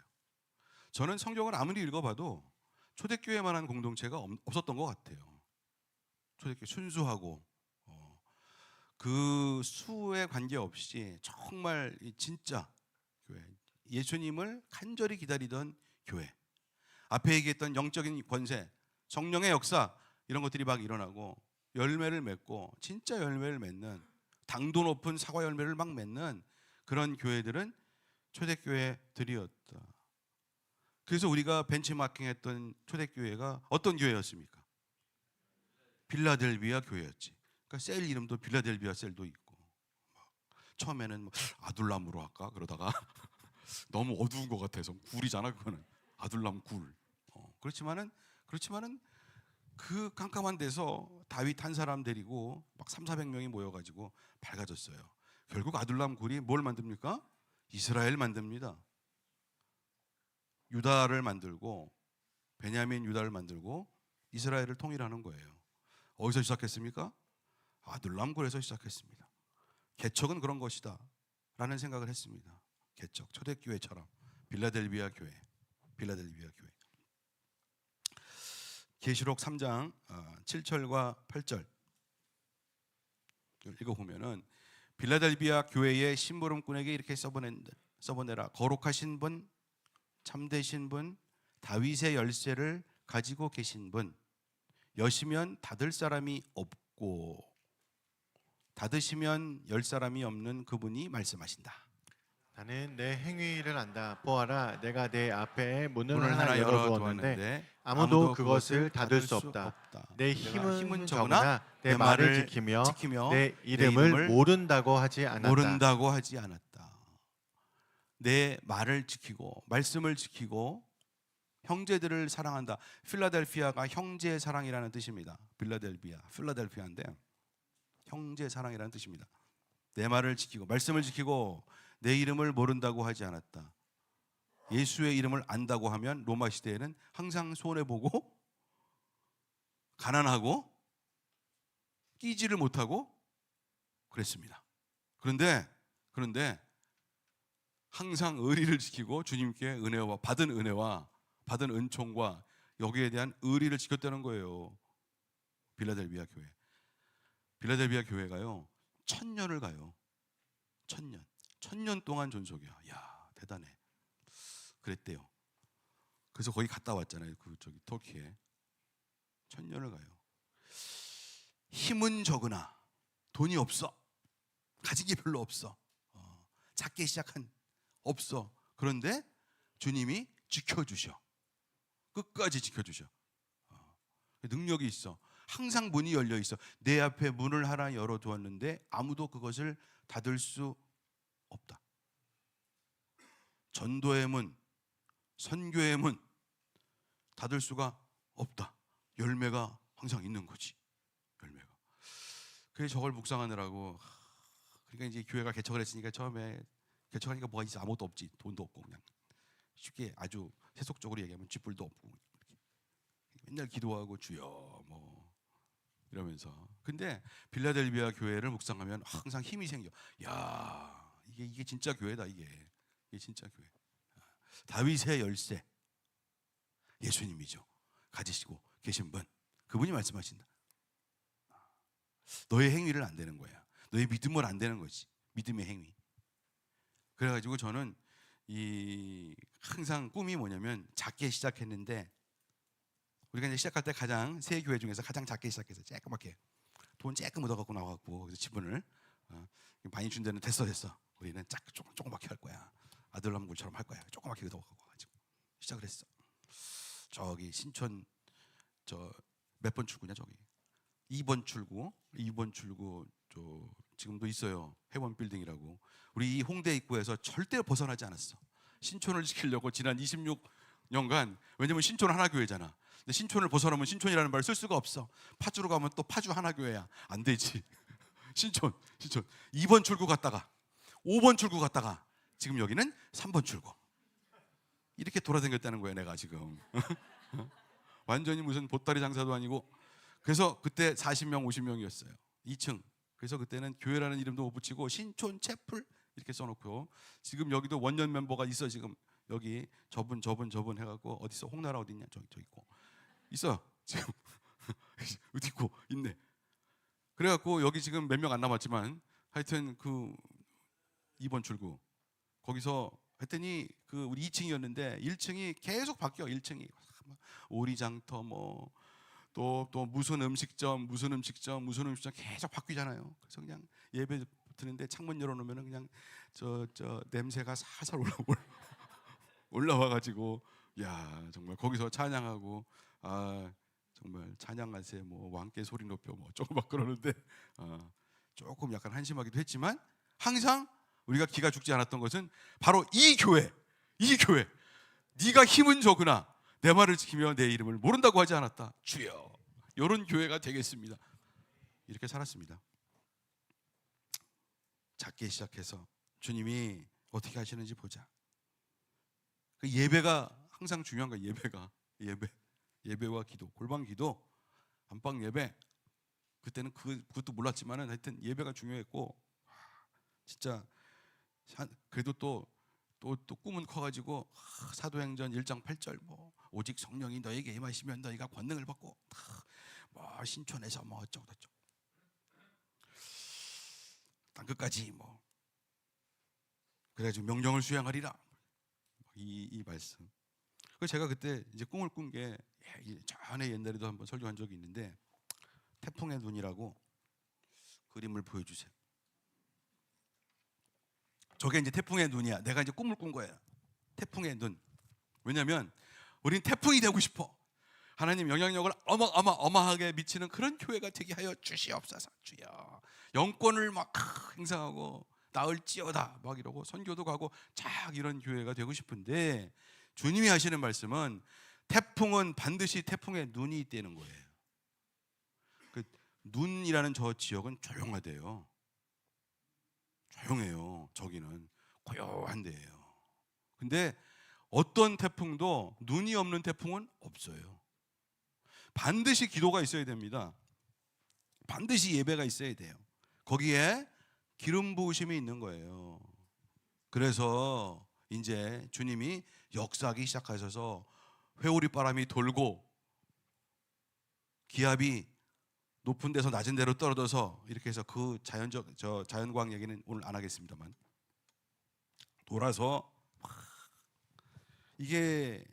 [SPEAKER 1] 저는 성경을 아무리 읽어봐도 초대교회만한 공동체가 없었던 것 같아요. 초대교회 순수하고 그 수에 관계없이 정말 진짜 교회, 예수님을 간절히 기다리던 교회, 앞에 얘기했던 영적인 권세, 성령의 역사 이런 것들이 막 일어나고 열매를 맺고 진짜 열매를 맺는, 당도 높은 사과 열매를 막 맺는 그런 교회들은 초대교회들이었다. 그래서 우리가 벤치마킹했던 초대교회가 어떤 교회였습니까? 빌라델비아 교회였지. 그러니까 셀 이름도 빌라델비아 셀도 있고, 처음에는 뭐 아둘람으로 할까 그러다가 너무 어두운 것 같아서 굴이잖아 그거는, 아둘람 굴. 그렇지만은 그 깜깜한 데서 다윗 한 사람 데리고 막 300~400명이 모여가지고 밝아졌어요. 결국 아둘람 굴이 뭘 만듭니까? 이스라엘 만듭니다. 유다를 만들고, 베냐민 유다를 만들고 이스라엘을 통일하는 거예요. 어디서 시작했습니까? 아둘람 굴에서 시작했습니다. 개척은 그런 것이다 라는 생각을 했습니다. 개척, 초대교회처럼 빌라델비아 교회. 계시록 3장 7절과 8절 읽어보면은 빌라델비아 교회의 심부름꾼에게 이렇게 써보내라. 거룩하신 분, 참되신 분, 다윗의 열쇠를 가지고 계신 분, 여시면 닫을 사람이 없고 닫으시면 열 사람이 없는 그분이 말씀하신다.
[SPEAKER 2] 나는 내 행위를 안다. 보아라, 내가 내 앞에 문을
[SPEAKER 1] 문을
[SPEAKER 2] 하나 열어두었는데 아무도 그것을 닫을 수 없다. 내 힘은 적으나 내 말을 지키며 내 이름을 모른다고 하지 않았다.
[SPEAKER 1] 내 말을 지키고 말씀을 지키고 형제들을 사랑한다. 필라델피아가 형제의 사랑이라는 뜻입니다. 필라델피아인데 형제 사랑이라는 뜻입니다. 내 말을 지키고 말씀을 지키고 내 이름을 모른다고 하지 않았다. 예수의 이름을 안다고 하면 로마 시대에는 항상 손해보고 가난하고 끼지를 못하고 그랬습니다. 그런데 항상 의리를 지키고 주님께 은혜와 받은 은총과 여기에 대한 의리를 지켰다는 거예요. 빌라델비아 교회가요 1000년을 가요. 1000년 동안 존속이야. 야, 대단해. 그랬대요. 그래서 거기 갔다 왔잖아요. 저기 터키에 1000년을 가요. 힘은 적으나 돈이 없어. 가진 게 별로 없어. 작게 시작한 없어. 그런데 주님이 지켜주셔. 끝까지 지켜주셔. 능력이 있어. 항상 문이 열려 있어. 내 앞에 문을 하나 열어두었는데 아무도 그것을 닫을 수 없다. 전도의 문, 선교의 문 닫을 수가 없다. 열매가 항상 있는 거지. 열매가. 그래서 저걸 묵상하느라고, 그러니까 이제 교회가 개척을 했으니까 처음에 개척하니까 뭐가 있어? 아무것도 없지. 돈도 없고 그냥 쉽게 아주 세속적으로 얘기하면 쥐뿔도 없고 맨날 기도하고 주여 뭐 이러면서. 근데 빌라델비아 교회를 묵상하면 항상 힘이 생겨. 야, 이게 진짜 교회다. 이게 진짜 교회. 다윗의 열쇠. 예수님이죠. 가지시고 계신 분, 그분이 말씀하신다. 너의 행위를 안 되는 거야. 너의 믿음을 안 되는 거지. 믿음의 행위. 그래가지고 저는 항상 꿈이 뭐냐면 작게 시작했는데, 우리가 이제 시작할 때 가장 새 교회 중에서 가장 작게 시작해서 쬐끄맣게 돈 쬐끔 묻어갖고 나와갖고, 그래서 지분을 많이 준 데는 됐어 우리는 조그맣게 할 거야. 아들나무굴처럼 할 거야. 조그맣게 묻어갖고 가지고 시작을 했어. 저기 신촌 저 몇 번 출구냐, 저기 2번 출구 저 지금도 있어요. 해원 빌딩이라고. 우리 이 홍대 입구에서 절대 벗어나지 않았어. 신촌을 지키려고 지난 26년간. 왜냐면 신촌 하나교회잖아. 근데 신촌을 벗어나면 신촌이라는 말을 쓸 수가 없어. 파주로 가면 또 파주 하나교회야. 안 되지. 신촌 2번 출구 갔다가 5번 출구 갔다가 지금 여기는 3번 출구. 이렇게 돌아다녔다는 거야 내가 지금. 완전히 무슨 보따리 장사도 아니고. 그래서 그때 40명 50명이었어요 2층. 그래서 그때는 교회라는 이름도 못 붙이고 신촌 채플 이렇게 써놓고, 지금 여기도 원년 멤버가 있어. 지금 여기 저분 해갖고, 어디서 홍나라 어디 있냐, 저기 있고 있어 지금. 어디 있고 있네. 그래갖고 여기 지금 몇 명 안 남았지만 하여튼 그 2번 출구 거기서 했더니 그 우리 2층이었는데 1층이 계속 바뀌어. 1층이 오리장터 뭐 또 무슨 음식점 계속 바뀌잖아요. 그래서 그냥 예배 드는데 창문 열어놓으면 그냥 저 냄새가 살살 올라와가지고, 야 정말 거기서 찬양하고, 아 정말 찬양하세 뭐 왕께 소리 높여 뭐 조금 막 그러는데, 조금 약간 한심하기도 했지만 항상 우리가 기가 죽지 않았던 것은 바로 이 교회. 네가 힘은 적으나 내 말을 지키며 내 이름을 모른다고 하지 않았다. 주여, 이런 교회가 되겠습니다. 이렇게 살았습니다. 작게 시작해서 주님이 어떻게 하시는지 보자. 그 예배가 항상 중요한 거야. 예배와 기도, 골방 기도, 안방 예배. 그때는 그것도 몰랐지만은 하여튼 예배가 중요했고, 진짜 그래도 또 꿈은 커가지고 사도행전 1장 8절 뭐 오직 성령이 너에게 임하시면 너희가 권능을 받고 뭐 신촌에서 뭐 어쩌고 땅 끝까지 뭐 그래가지고 명령을 수행하리라, 이 말씀. 그래서 제가 그때 이제 꿈을 꾼 게, 전에 옛날에도 한번 설교한 적이 있는데, 태풍의 눈이라고 그림을 보여주세요. 저게 이제 태풍의 눈이야. 내가 이제 꿈을 꾼 거예요. 태풍의 눈. 왜냐하면 우린 태풍이 되고 싶어. 하나님 영향력을 어마어마하게 미치는 그런 교회가 되게 하여 주시옵소서. 주여. 영권을 막 행사하고 나을지어다 막 이러고 선교도 가고 쫙 이런 교회가 되고 싶은데, 주님이 하시는 말씀은 태풍은 반드시 태풍의 눈이 있다는 거예요. 그 눈이라는 저 지역은 조용하대요. 조용해요. 저기는 고요한 데예요. 근데 어떤 태풍도 눈이 없는 태풍은 없어요. 반드시 기도가 있어야 됩니다. 반드시 예배가 있어야 돼요. 거기에 기름 부으심이 있는 거예요. 그래서 이제 주님이 역사하기 시작하셔서 회오리 바람이 돌고 기압이 높은 데서 낮은 데로 떨어져서 이렇게 해서 그 자연광 얘기는 오늘 안 하겠습니다만, 돌아서 이게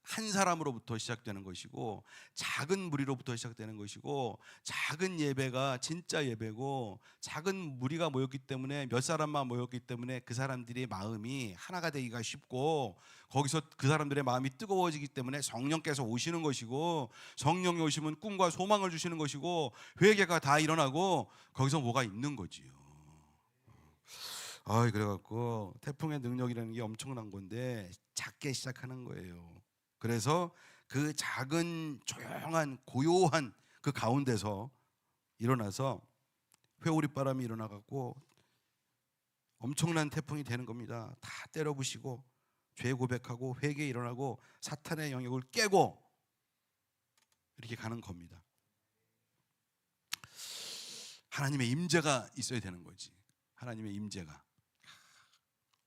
[SPEAKER 1] 한 사람으로부터 시작되는 것이고, 작은 무리로부터 시작되는 것이고, 작은 예배가 진짜 예배고, 작은 무리가 모였기 때문에, 몇 사람만 모였기 때문에 그 사람들의 마음이 하나가 되기가 쉽고, 거기서 그 사람들의 마음이 뜨거워지기 때문에 성령께서 오시는 것이고, 성령이 오시면 꿈과 소망을 주시는 것이고, 회개가 다 일어나고, 거기서 뭐가 있는 거지요. 그래갖고 태풍의 능력이라는 게 엄청난 건데 작게 시작하는 거예요. 그래서 그 작은 조용한 고요한 그 가운데서 일어나서 회오리 바람이 일어나갖고 엄청난 태풍이 되는 겁니다. 다 때려부시고 죄 고백하고 회개 일어나고 사탄의 영역을 깨고 이렇게 가는 겁니다. 하나님의 임재가 있어야 되는 거지. 하나님의 임재가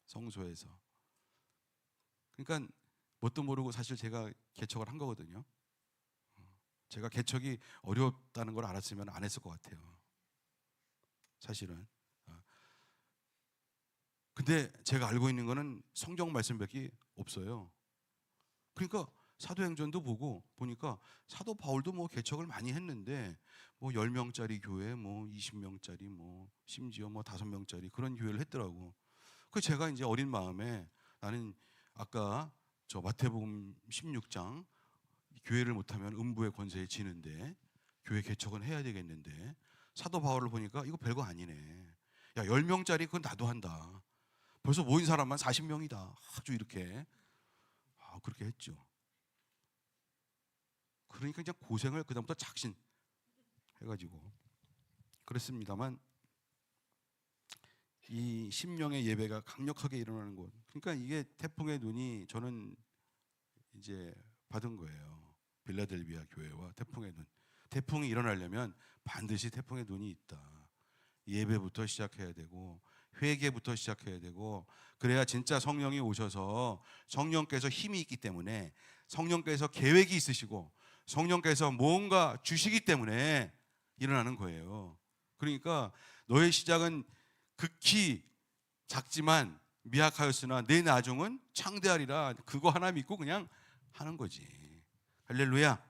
[SPEAKER 1] 성소에서. 그러니까 뭣도 모르고 사실 제가 개척을 한 거거든요. 제가 개척이 어렵다는 걸 알았으면 안 했을 것 같아요. 사실은. 근데 제가 알고 있는 거는 성경 말씀밖에 없어요. 그러니까 사도행전도 보니까 사도 바울도 뭐 개척을 많이 했는데 뭐 10명짜리 교회, 뭐 20명짜리, 뭐 심지어 뭐 5명짜리 그런 교회를 했더라고. 그 제가 이제 어린 마음에 나는 아까 저 마태복음 16장 교회를 못하면 음부의 권세에 지는데 교회 개척은 해야 되겠는데 사도 바울을 보니까 이거 별거 아니네. 야 10명짜리 그건 나도 한다. 벌써 모인 사람만 40명이다. 아주 이렇게 그렇게 했죠. 그러니까 이제 고생을 그다음부터 작신 해가지고 그랬습니다만 이 심령의 예배가 강력하게 일어나는 곳. 그러니까 이게 태풍의 눈이 저는 이제 받은 거예요. 빌라델비아 교회와 태풍의 눈. 태풍이 일어나려면 반드시 태풍의 눈이 있다. 예배부터 시작해야 되고 회개부터 시작해야 되고 그래야 진짜 성령이 오셔서 성령께서 힘이 있기 때문에 성령께서 계획이 있으시고 성령께서 뭔가 주시기 때문에 일어나는 거예요. 그러니까 너의 시작은 극히 작지만 미약하였으나 내 나중은 창대하리라. 그거 하나 믿고 그냥 하는 거지. 할렐루야.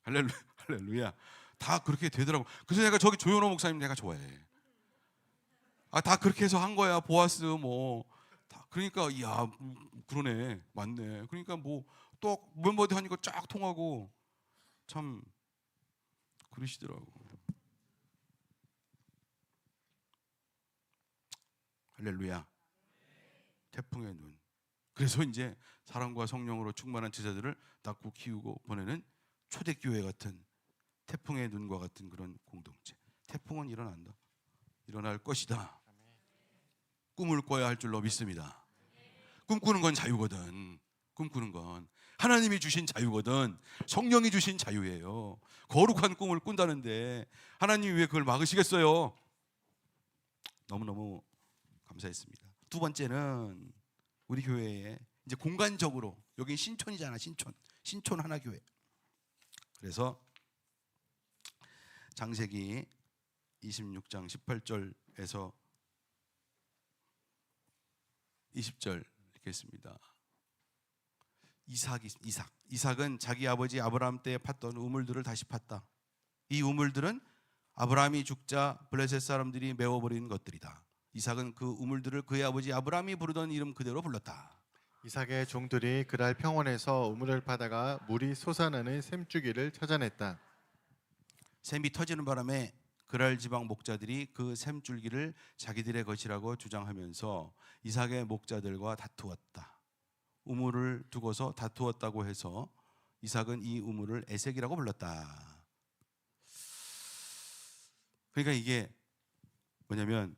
[SPEAKER 1] 할렐루야. 다 그렇게 되더라고. 그래서 내가 저기 조현호 목사님 내가 좋아해. 다 그렇게 해서 한 거야. 보아스 뭐 다. 그러니까 야 그러네. 맞네. 그러니까 뭐 또 멤버들 하니까 쫙 통하고 참 그러시더라고. 할렐루야. 태풍의 눈. 그래서 이제 사랑과 성령으로 충만한 제자들을 낳고 키우고 보내는 초대교회 같은 태풍의 눈과 같은 그런 공동체. 태풍은 일어난다. 일어날 것이다. 꿈을 꿔야 할 줄로 믿습니다. 꿈꾸는 건 자유거든. 꿈꾸는 건 하나님이 주신 자유거든. 성령이 주신 자유예요. 거룩한 꿈을 꾼다는데 하나님이 왜 그걸 막으시겠어요? 너무너무 감사했습니다. 두 번째는 우리 교회에 이제 공간적으로 여긴 신촌이잖아. 신촌 하나교회. 그래서 창세기 26장 18절에서 20절 읽겠습니다. 이삭은 자기 아버지 아브라함 때에 팠던 우물들을 다시 팠다. 이 우물들은 아브라함이 죽자 블레셋 사람들이 메워버린 것들이다. 이삭은 그 우물들을 그의 아버지 아브라함이 부르던 이름 그대로 불렀다.
[SPEAKER 2] 이삭의 종들이 그날 평원에서 우물을 파다가 물이 솟아나는 샘주기를 찾아냈다.
[SPEAKER 1] 샘이 터지는 바람에 그랄 지방 목자들이 그 샘줄기를 자기들의 것이라고 주장하면서 이삭의 목자들과 다투었다. 우물을 두고서 다투었다고 해서 이삭은 이 우물을 에색이라고 불렀다. 그러니까 이게 뭐냐면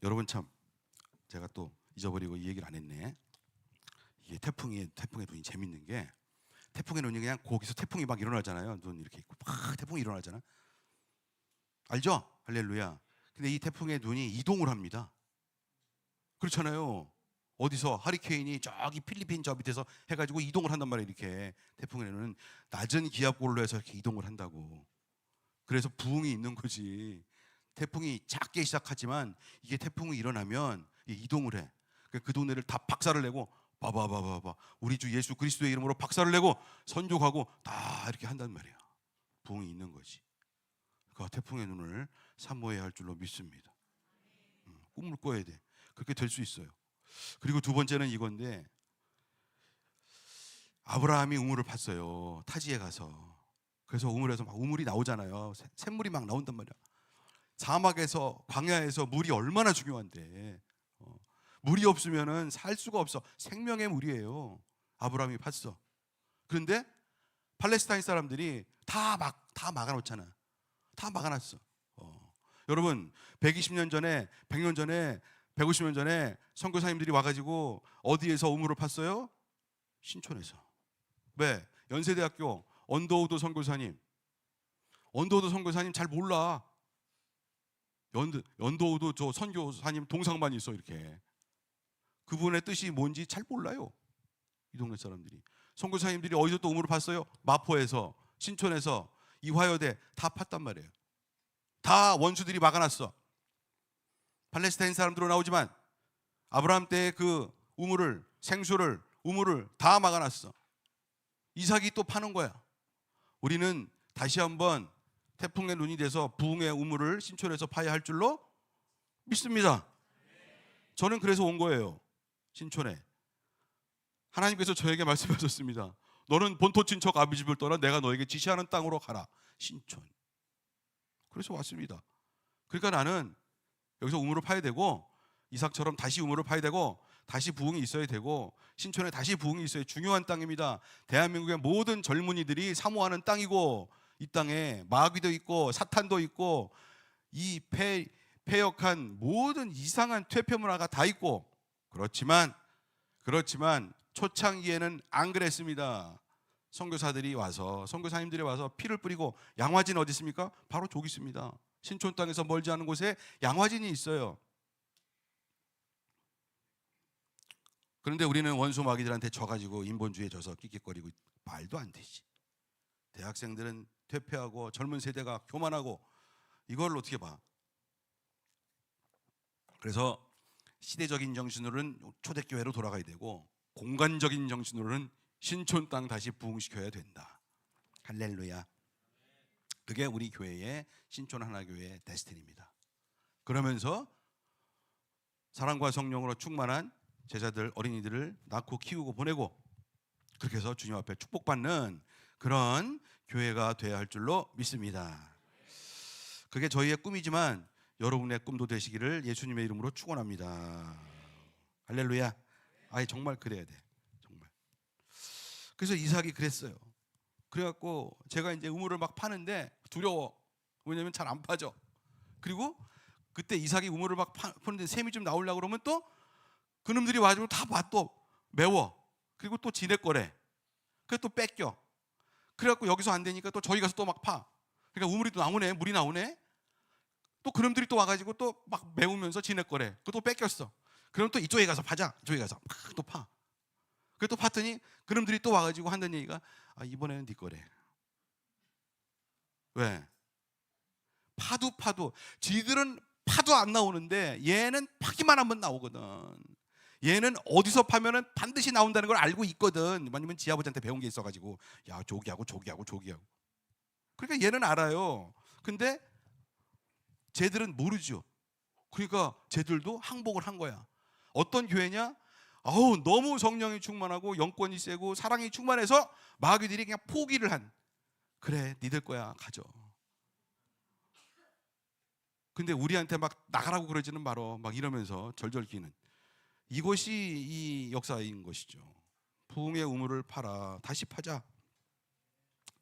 [SPEAKER 1] 여러분 참 제가 또 잊어버리고 이 얘기를 안 했네. 이게 태풍의 눈이 재밌는 게 태풍의 눈이 그냥 거기서 태풍이 막 일어나잖아요. 눈 이렇게 있고 막 태풍이 일어나잖아. 알죠? 할렐루야. 근데 이 태풍의 눈이 이동을 합니다. 그렇잖아요. 어디서 하리케인이 저기 필리핀 저 밑에서 해가지고 이동을 한단 말이에요. 이렇게 태풍의 눈은 낮은 기압골로 해서 이렇게 이동을 한다고. 그래서 부흥이 있는 거지. 태풍이 작게 시작하지만 이게 태풍이 일어나면 이동을 해. 그 동네를 다 박살을 내고 봐봐 우리 주 예수 그리스도의 이름으로 박살을 내고 선족하고 다 이렇게 한단 말이야. 부흥이 있는 거지. 그 태풍의 눈을 사모해야 할 줄로 믿습니다. 꿈을 꿔야 돼. 그렇게 될 수 있어요. 그리고 두 번째는 이건데 아브라함이 우물을 팠어요. 타지에 가서. 그래서 우물에서 막 우물이 나오잖아요. 샘물이 막 나온단 말이야. 사막에서 광야에서 물이 얼마나 중요한데 물이 없으면은 살 수가 없어. 생명의 물이에요. 아브라함이 팠어. 그런데 팔레스타인 사람들이 다 막아놓잖아. 다 막아놨어. 여러분 120년 전에 100년 전에 150년 전에 선교사님들이 와가지고 어디에서 우물을 팠어요? 신촌에서. 왜? 연세대학교 언더우드 선교사님 잘 몰라. 연도우드 저 선교사님 동상만 있어 이렇게. 그분의 뜻이 뭔지 잘 몰라요. 이 동네 사람들이. 선교사님들이 어디서 또 우물을 팠어요? 마포에서, 신촌에서, 이화여대 다 팠단 말이에요. 다 원수들이 막아놨어. 팔레스타인 사람들로 나오지만 아브라함 때의 그 우물을, 생수를, 우물을 다 막아놨어. 이삭이 또 파는 거야. 우리는 다시 한번 태풍의 눈이 돼서 부흥의 우물을 신촌에서 파야 할 줄로 믿습니다. 저는 그래서 온 거예요. 신촌에. 하나님께서 저에게 말씀하셨습니다. 너는 본토 친척 아비 집을 떠나 내가 너에게 지시하는 땅으로 가라. 신촌. 그래서 왔습니다. 그러니까 나는 여기서 우물을 파야 되고, 이삭처럼 다시 우물을 파야 되고, 다시 부흥이 있어야 되고, 신촌에 다시 부흥이 있어야 중요한 땅입니다. 대한민국의 모든 젊은이들이 사모하는 땅이고, 이 땅에 마귀도 있고 사탄도 있고 이 폐역한 모든 이상한 퇴폐 문화가 다 있고, 그렇지만 초창기에는 안 그랬습니다. 선교사들이 와서, 선교사님들이 와서 피를 뿌리고. 양화진 어디 있습니까? 바로 저기 있습니다. 신촌 땅에서 멀지 않은 곳에 양화진이 있어요. 그런데 우리는 원수 마귀들한테 져가지고 인본주의에 져서 끽끽거리고. 말도 안 되지. 대학생들은 퇴폐하고 젊은 세대가 교만하고, 이걸 어떻게 봐? 그래서 시대적인 정신으로는 초대교회로 돌아가야 되고, 공간적인 정신으로는 신촌 땅 다시 부흥시켜야 된다. 할렐루야. 그게 우리 교회의 신촌 하나교회의 데스티니입니다. 그러면서 사랑과 성령으로 충만한 제자들, 어린이들을 낳고 키우고 보내고, 그렇게 해서 주님 앞에 축복받는 그런 교회가 되어야 할 줄로 믿습니다. 그게 저희의 꿈이지만 여러분의 꿈도 되시기를 예수님의 이름으로 축원합니다. 할렐루야. 아니 정말 그래야 돼. 정말. 그래서 이삭이 그랬어요. 그래갖고 제가 이제 우물을 막 파는데 두려워. 왜냐면 잘 안 파죠. 그리고 그때 이삭이 우물을 막 파는데 샘이 좀 나오려고 그러면 또 그놈들이 와가지고 다 봐. 또 매워. 그리고 또 지네 거래. 그래 또 뺏겨. 그래갖고 여기서 안 되니까 또 저기 가서 또 막 파. 그러니까 우물이 또 나오네. 물이 나오네. 또 그놈들이 또 와가지고 또 막 매우면서 지네 거래. 그거 또 뺏겼어. 그럼 또 이쪽에 가서 파자. 이쪽에 가서 막 또 파. 그래 또 팠더니 그놈들이 또 와가지고 한다는 얘기가, 아, 이번에는 네 거래. 왜? 파도 지들은 파도 안 나오는데 얘는 파기만 하면 나오거든. 얘는 어디서 파면은 반드시 나온다는 걸 알고 있거든. 아니면 지 아버지한테 배운 게 있어가지고, 야 저기하고. 그러니까 얘는 알아요. 근데 쟤들은 모르죠. 그러니까 쟤들도 항복을 한 거야. 어떤 교회냐? 아우 너무 성령이 충만하고 영권이 세고 사랑이 충만해서 마귀들이 그냥 포기를 한. 그래 니들 거야 가져. 근데 우리한테 막 나가라고 그러지는 말어. 막 이러면서 절절기는. 이것이 이 역사인 것이죠. 부흥의 우물을 파라. 다시 파자.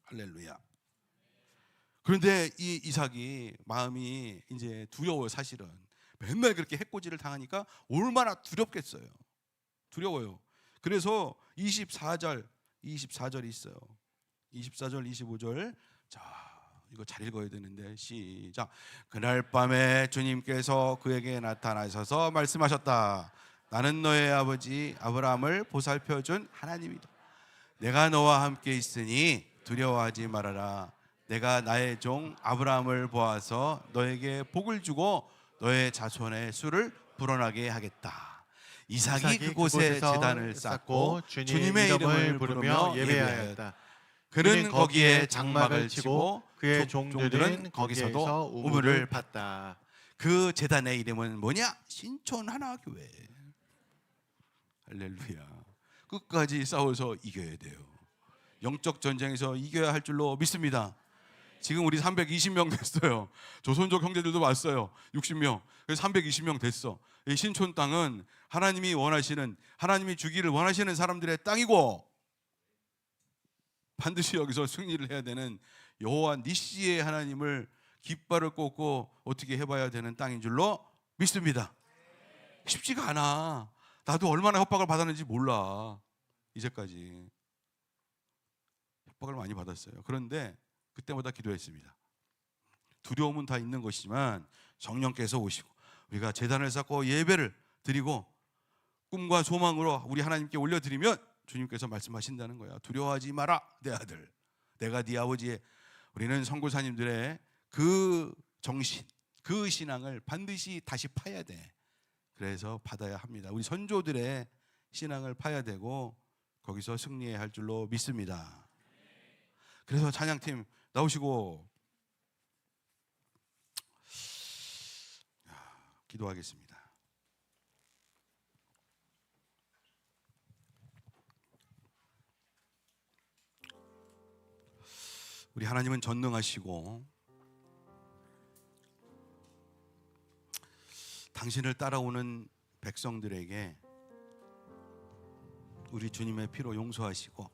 [SPEAKER 1] 할렐루야. 그런데 이 이삭이 마음이 이제 두려워요. 사실은 맨날 그렇게 해코지를 당하니까 얼마나 두렵겠어요. 두려워요. 그래서 24절이 있어요. 24절 25절. 자 이거 잘 읽어야 되는데 시작. 그날 밤에 주님께서 그에게 나타나셔서 말씀하셨다. 나는 너의 아버지 아브라함을 보살펴준 하나님이다. 내가 너와 함께 있으니 두려워하지 말아라. 내가 나의 종 아브라함을 보아서 너에게 복을 주고 너의 자손의 수를 불어나게 하겠다. 이삭이 그곳에 제단을 쌓고 주님의 이름을 부르며 예배하였다. 그는 거기에 장막을 치고 그의 종들은 거기서도 우물을 팠다. 그 제단의 이름은 뭐냐? 신촌 하나교회. 할렐루야. 끝까지 싸워서 이겨야 돼요. 영적 전쟁에서 이겨야 할 줄로 믿습니다. 지금 우리 320명 됐어요. 조선족 형제들도 왔어요. 60명. 그래서 320명 됐어. 이 신촌 땅은 하나님이 원하시는, 하나님이 주기를 원하시는 사람들의 땅이고, 반드시 여기서 승리를 해야 되는 여호와 니시의 하나님을 깃발을 꽂고 어떻게 해봐야 되는 땅인 줄로 믿습니다. 쉽지가 않아. 나도 얼마나 협박을 받았는지 몰라. 이제까지 협박을 많이 받았어요. 그런데 그때마다 기도했습니다. 두려움은 다 있는 것이지만 성령께서 오시고 우리가 제단을 쌓고 예배를 드리고 꿈과 소망으로 우리 하나님께 올려드리면 주님께서 말씀하신다는 거야. 두려워하지 마라 내 아들, 내가 네 아버지의. 우리는 선교사님들의 그 정신, 그 신앙을 반드시 다시 파야 돼. 그래서 받아야 합니다. 우리 선조들의 신앙을 파야 되고 거기서 승리해야 할 줄로 믿습니다. 그래서 찬양팀 나오시고 기도하겠습니다. 우리 하나님은 전능하시고 당신을 따라오는 백성들에게 우리 주님의 피로 용서하시고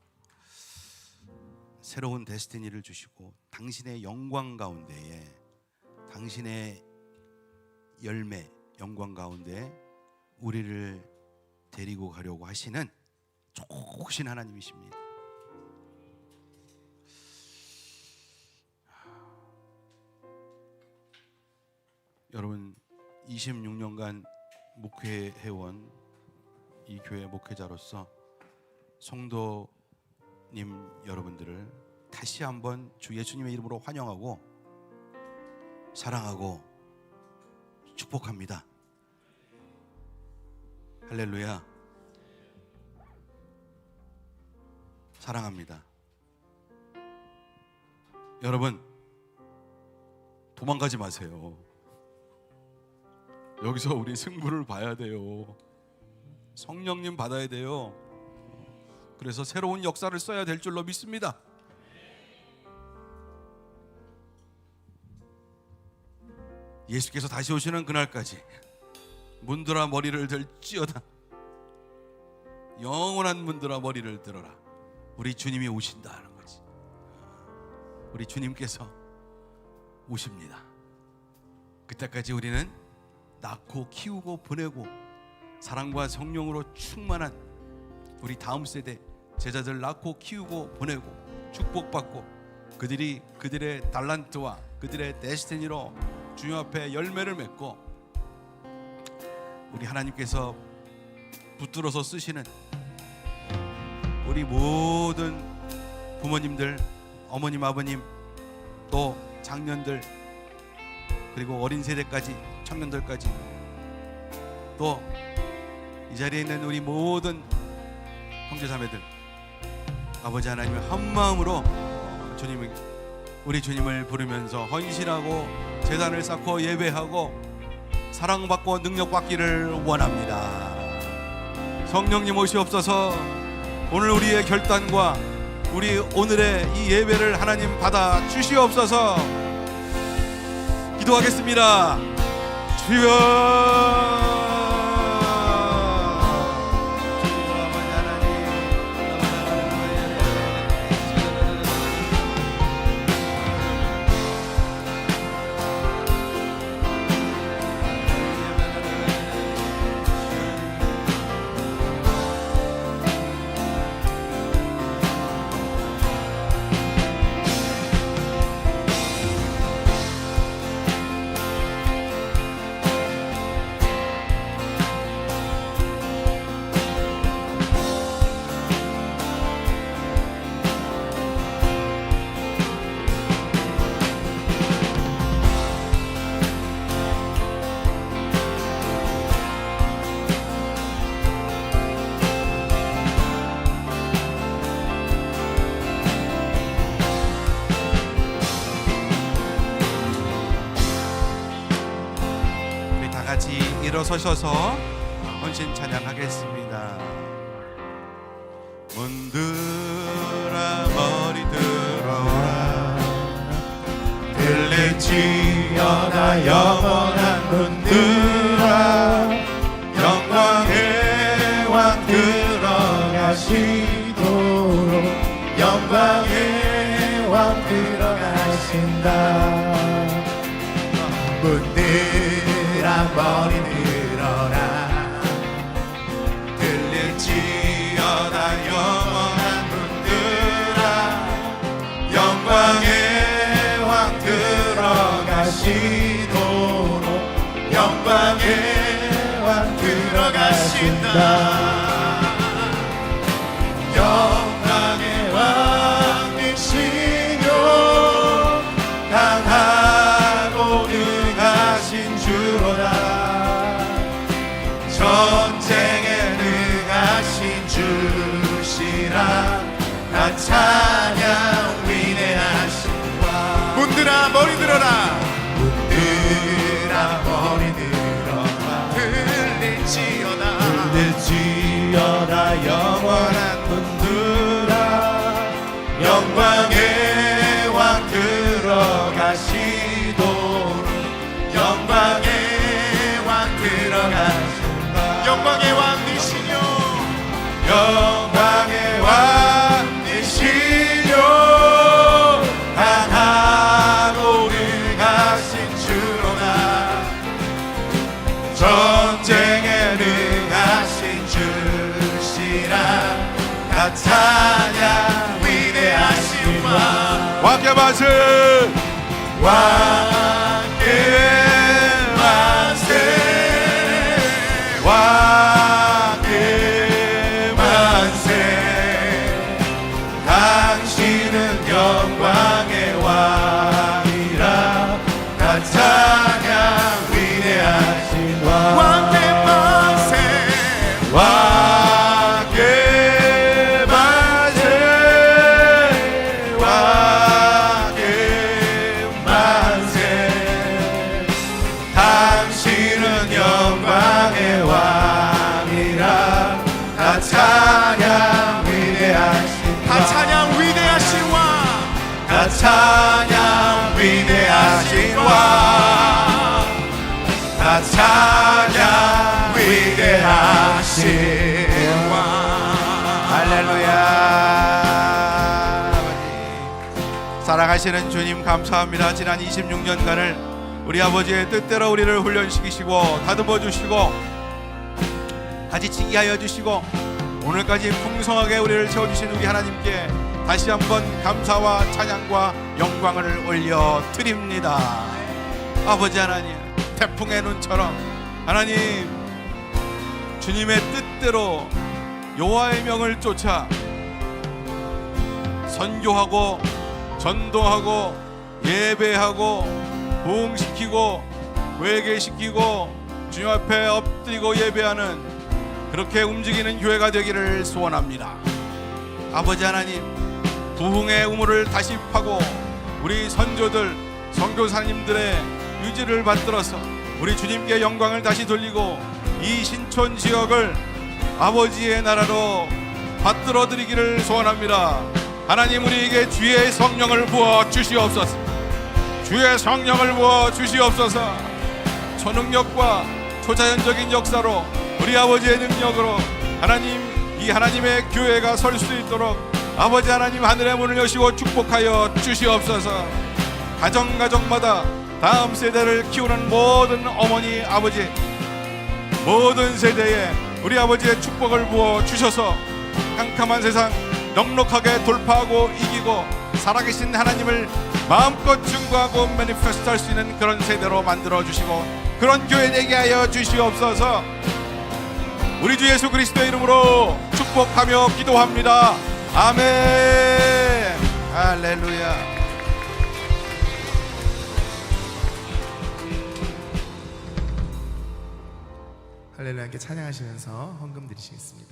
[SPEAKER 1] 새로운 데스티니를 주시고 당신의 영광 가운데에, 당신의 열매 영광 가운데 우리를 데리고 가려고 하시는 좋으신 하나님이십니다. 여러분 26년간 목회해온 이 교회 목회자로서 성도님 여러분들을 다시 한번 주 예수님의 이름으로 환영하고 사랑하고 축복합니다. 할렐루야. 사랑합니다. 여러분 도망가지 마세요. 여기서 우리 승부를 봐야 돼요. 성령님 받아야 돼요. 그래서 새로운 역사를 써야 될 줄로 믿습니다. 예수께서 다시 오시는 그날까지 문들아 머리를 들지어다. 영원한 문들아 머리를 들어라. 우리 주님이 오신다는 거지. 우리 주님께서 오십니다. 그때까지 우리는 낳고 키우고 보내고 사랑과 성령으로 충만한 우리 다음 세대 제자들 낳고 키우고 보내고 축복받고 그들이 그들의 달란트와 그들의 데스티니로 주님 앞에 열매를 맺고 우리 하나님께서 붙들어서 쓰시는 우리 모든 부모님들, 어머님, 아버님, 또 장년들, 그리고 어린 세대까지, 청년들까지, 또 이 자리에 있는 우리 모든 형제자매들, 아버지 하나님의 한 마음으로 우리 주님을 부르면서 헌신하고 제단을 쌓고 예배하고 사랑받고 능력받기를 원합니다. 성령님 오시옵소서. 오늘 우리의 결단과 우리 오늘의 이 예배를 하나님 받아 주시옵소서. 기도하겠습니다. 주여, 일어서셔서 헌신 찬양하겠습니다. 문들아 머리 들어라.
[SPEAKER 3] 들릴지어다 영원한 문들아. 영광의 왕 들어가시도록 영광의 왕 들어가신다. 문들아 머리 들어라. 들릴지어다 영원한 문들아. 영광의 왕 들어가시도록 영광의 왕 들어가신다. 다 찬양 위대하신 왕. 문들아 머리 들어라. 문들아 머리 들어라. 들릴지어다 영원한 문들아. 영광의 왕 들어가시도록. 영광의 왕 들어가시도록. 영광의 왕이시뇨. 영광의 왕이시뇨. 강하고 능하신 주로나. 전쟁에 능하신 주시라. 다 찬양 위대하신 왕.
[SPEAKER 1] 왕께 만세.
[SPEAKER 3] 왕께 만세. 왕께 만세. 당신은 영광의 왕이라. 다 찬양 위대하신 왕. 왕께 만세. 왕께 만세. 왕께 만세. 당신은 영광의 왕이라. 다 찬양 위대하신 왕. 다 찬양 위대하신 왕. 다 찬양 위대하신 왕. 다 찬양 위대하신 왕.
[SPEAKER 1] 할렐루야. 사랑하시는 주님 감사합니다. 지난 26년간을 우리 아버지의 뜻대로 우리를 훈련시키시고 다듬어 주시고 가지치기 하여 주시고 오늘까지 풍성하게 우리를 채워주신 우리 하나님께 다시 한번 감사와 찬양과 영광을 올려드립니다. 아버지 하나님, 태풍의 눈처럼 하나님 주님의 뜻대로 여호와의 명을 쫓아 선교하고 전도하고 예배하고 부흥시키고 회개시키고 주님 앞에 엎드리고 예배하는 그렇게 움직이는 교회가 되기를 소원합니다. 아버지 하나님, 부흥의 우물을 다시 파고 우리 선조들 선교사님들의 유지를 받들어서 우리 주님께 영광을 다시 돌리고 이 신촌 지역을 아버지의 나라로 받들어 드리기를 소원합니다. 하나님, 우리에게 주의 성령을 부어 주시옵소서. 주의 성령을 부어 주시옵소서. 초능력과 초자연적인 역사로 우리 아버지의 능력으로 하나님, 이 하나님의 교회가 설 수 있도록 아버지 하나님 하늘의 문을 여시고 축복하여 주시옵소서. 가정마다 다음 세대를 키우는 모든 어머니 아버지 모든 세대에 우리 아버지의 축복을 부어 주셔서 캄캄한 세상 넉넉하게 돌파하고 이기고 살아계신 하나님을 마음껏 증거하고 매니페스트 할 수 있는 그런 세대로 만들어 주시고 그런 교회 되게 하여 주시옵소서. 우리 주 예수 그리스도의 이름으로 축복하며 기도합니다. 아멘. 할렐루야.
[SPEAKER 3] 할렐루야. 함께 찬양하시면서 헌금 드리시겠습니다.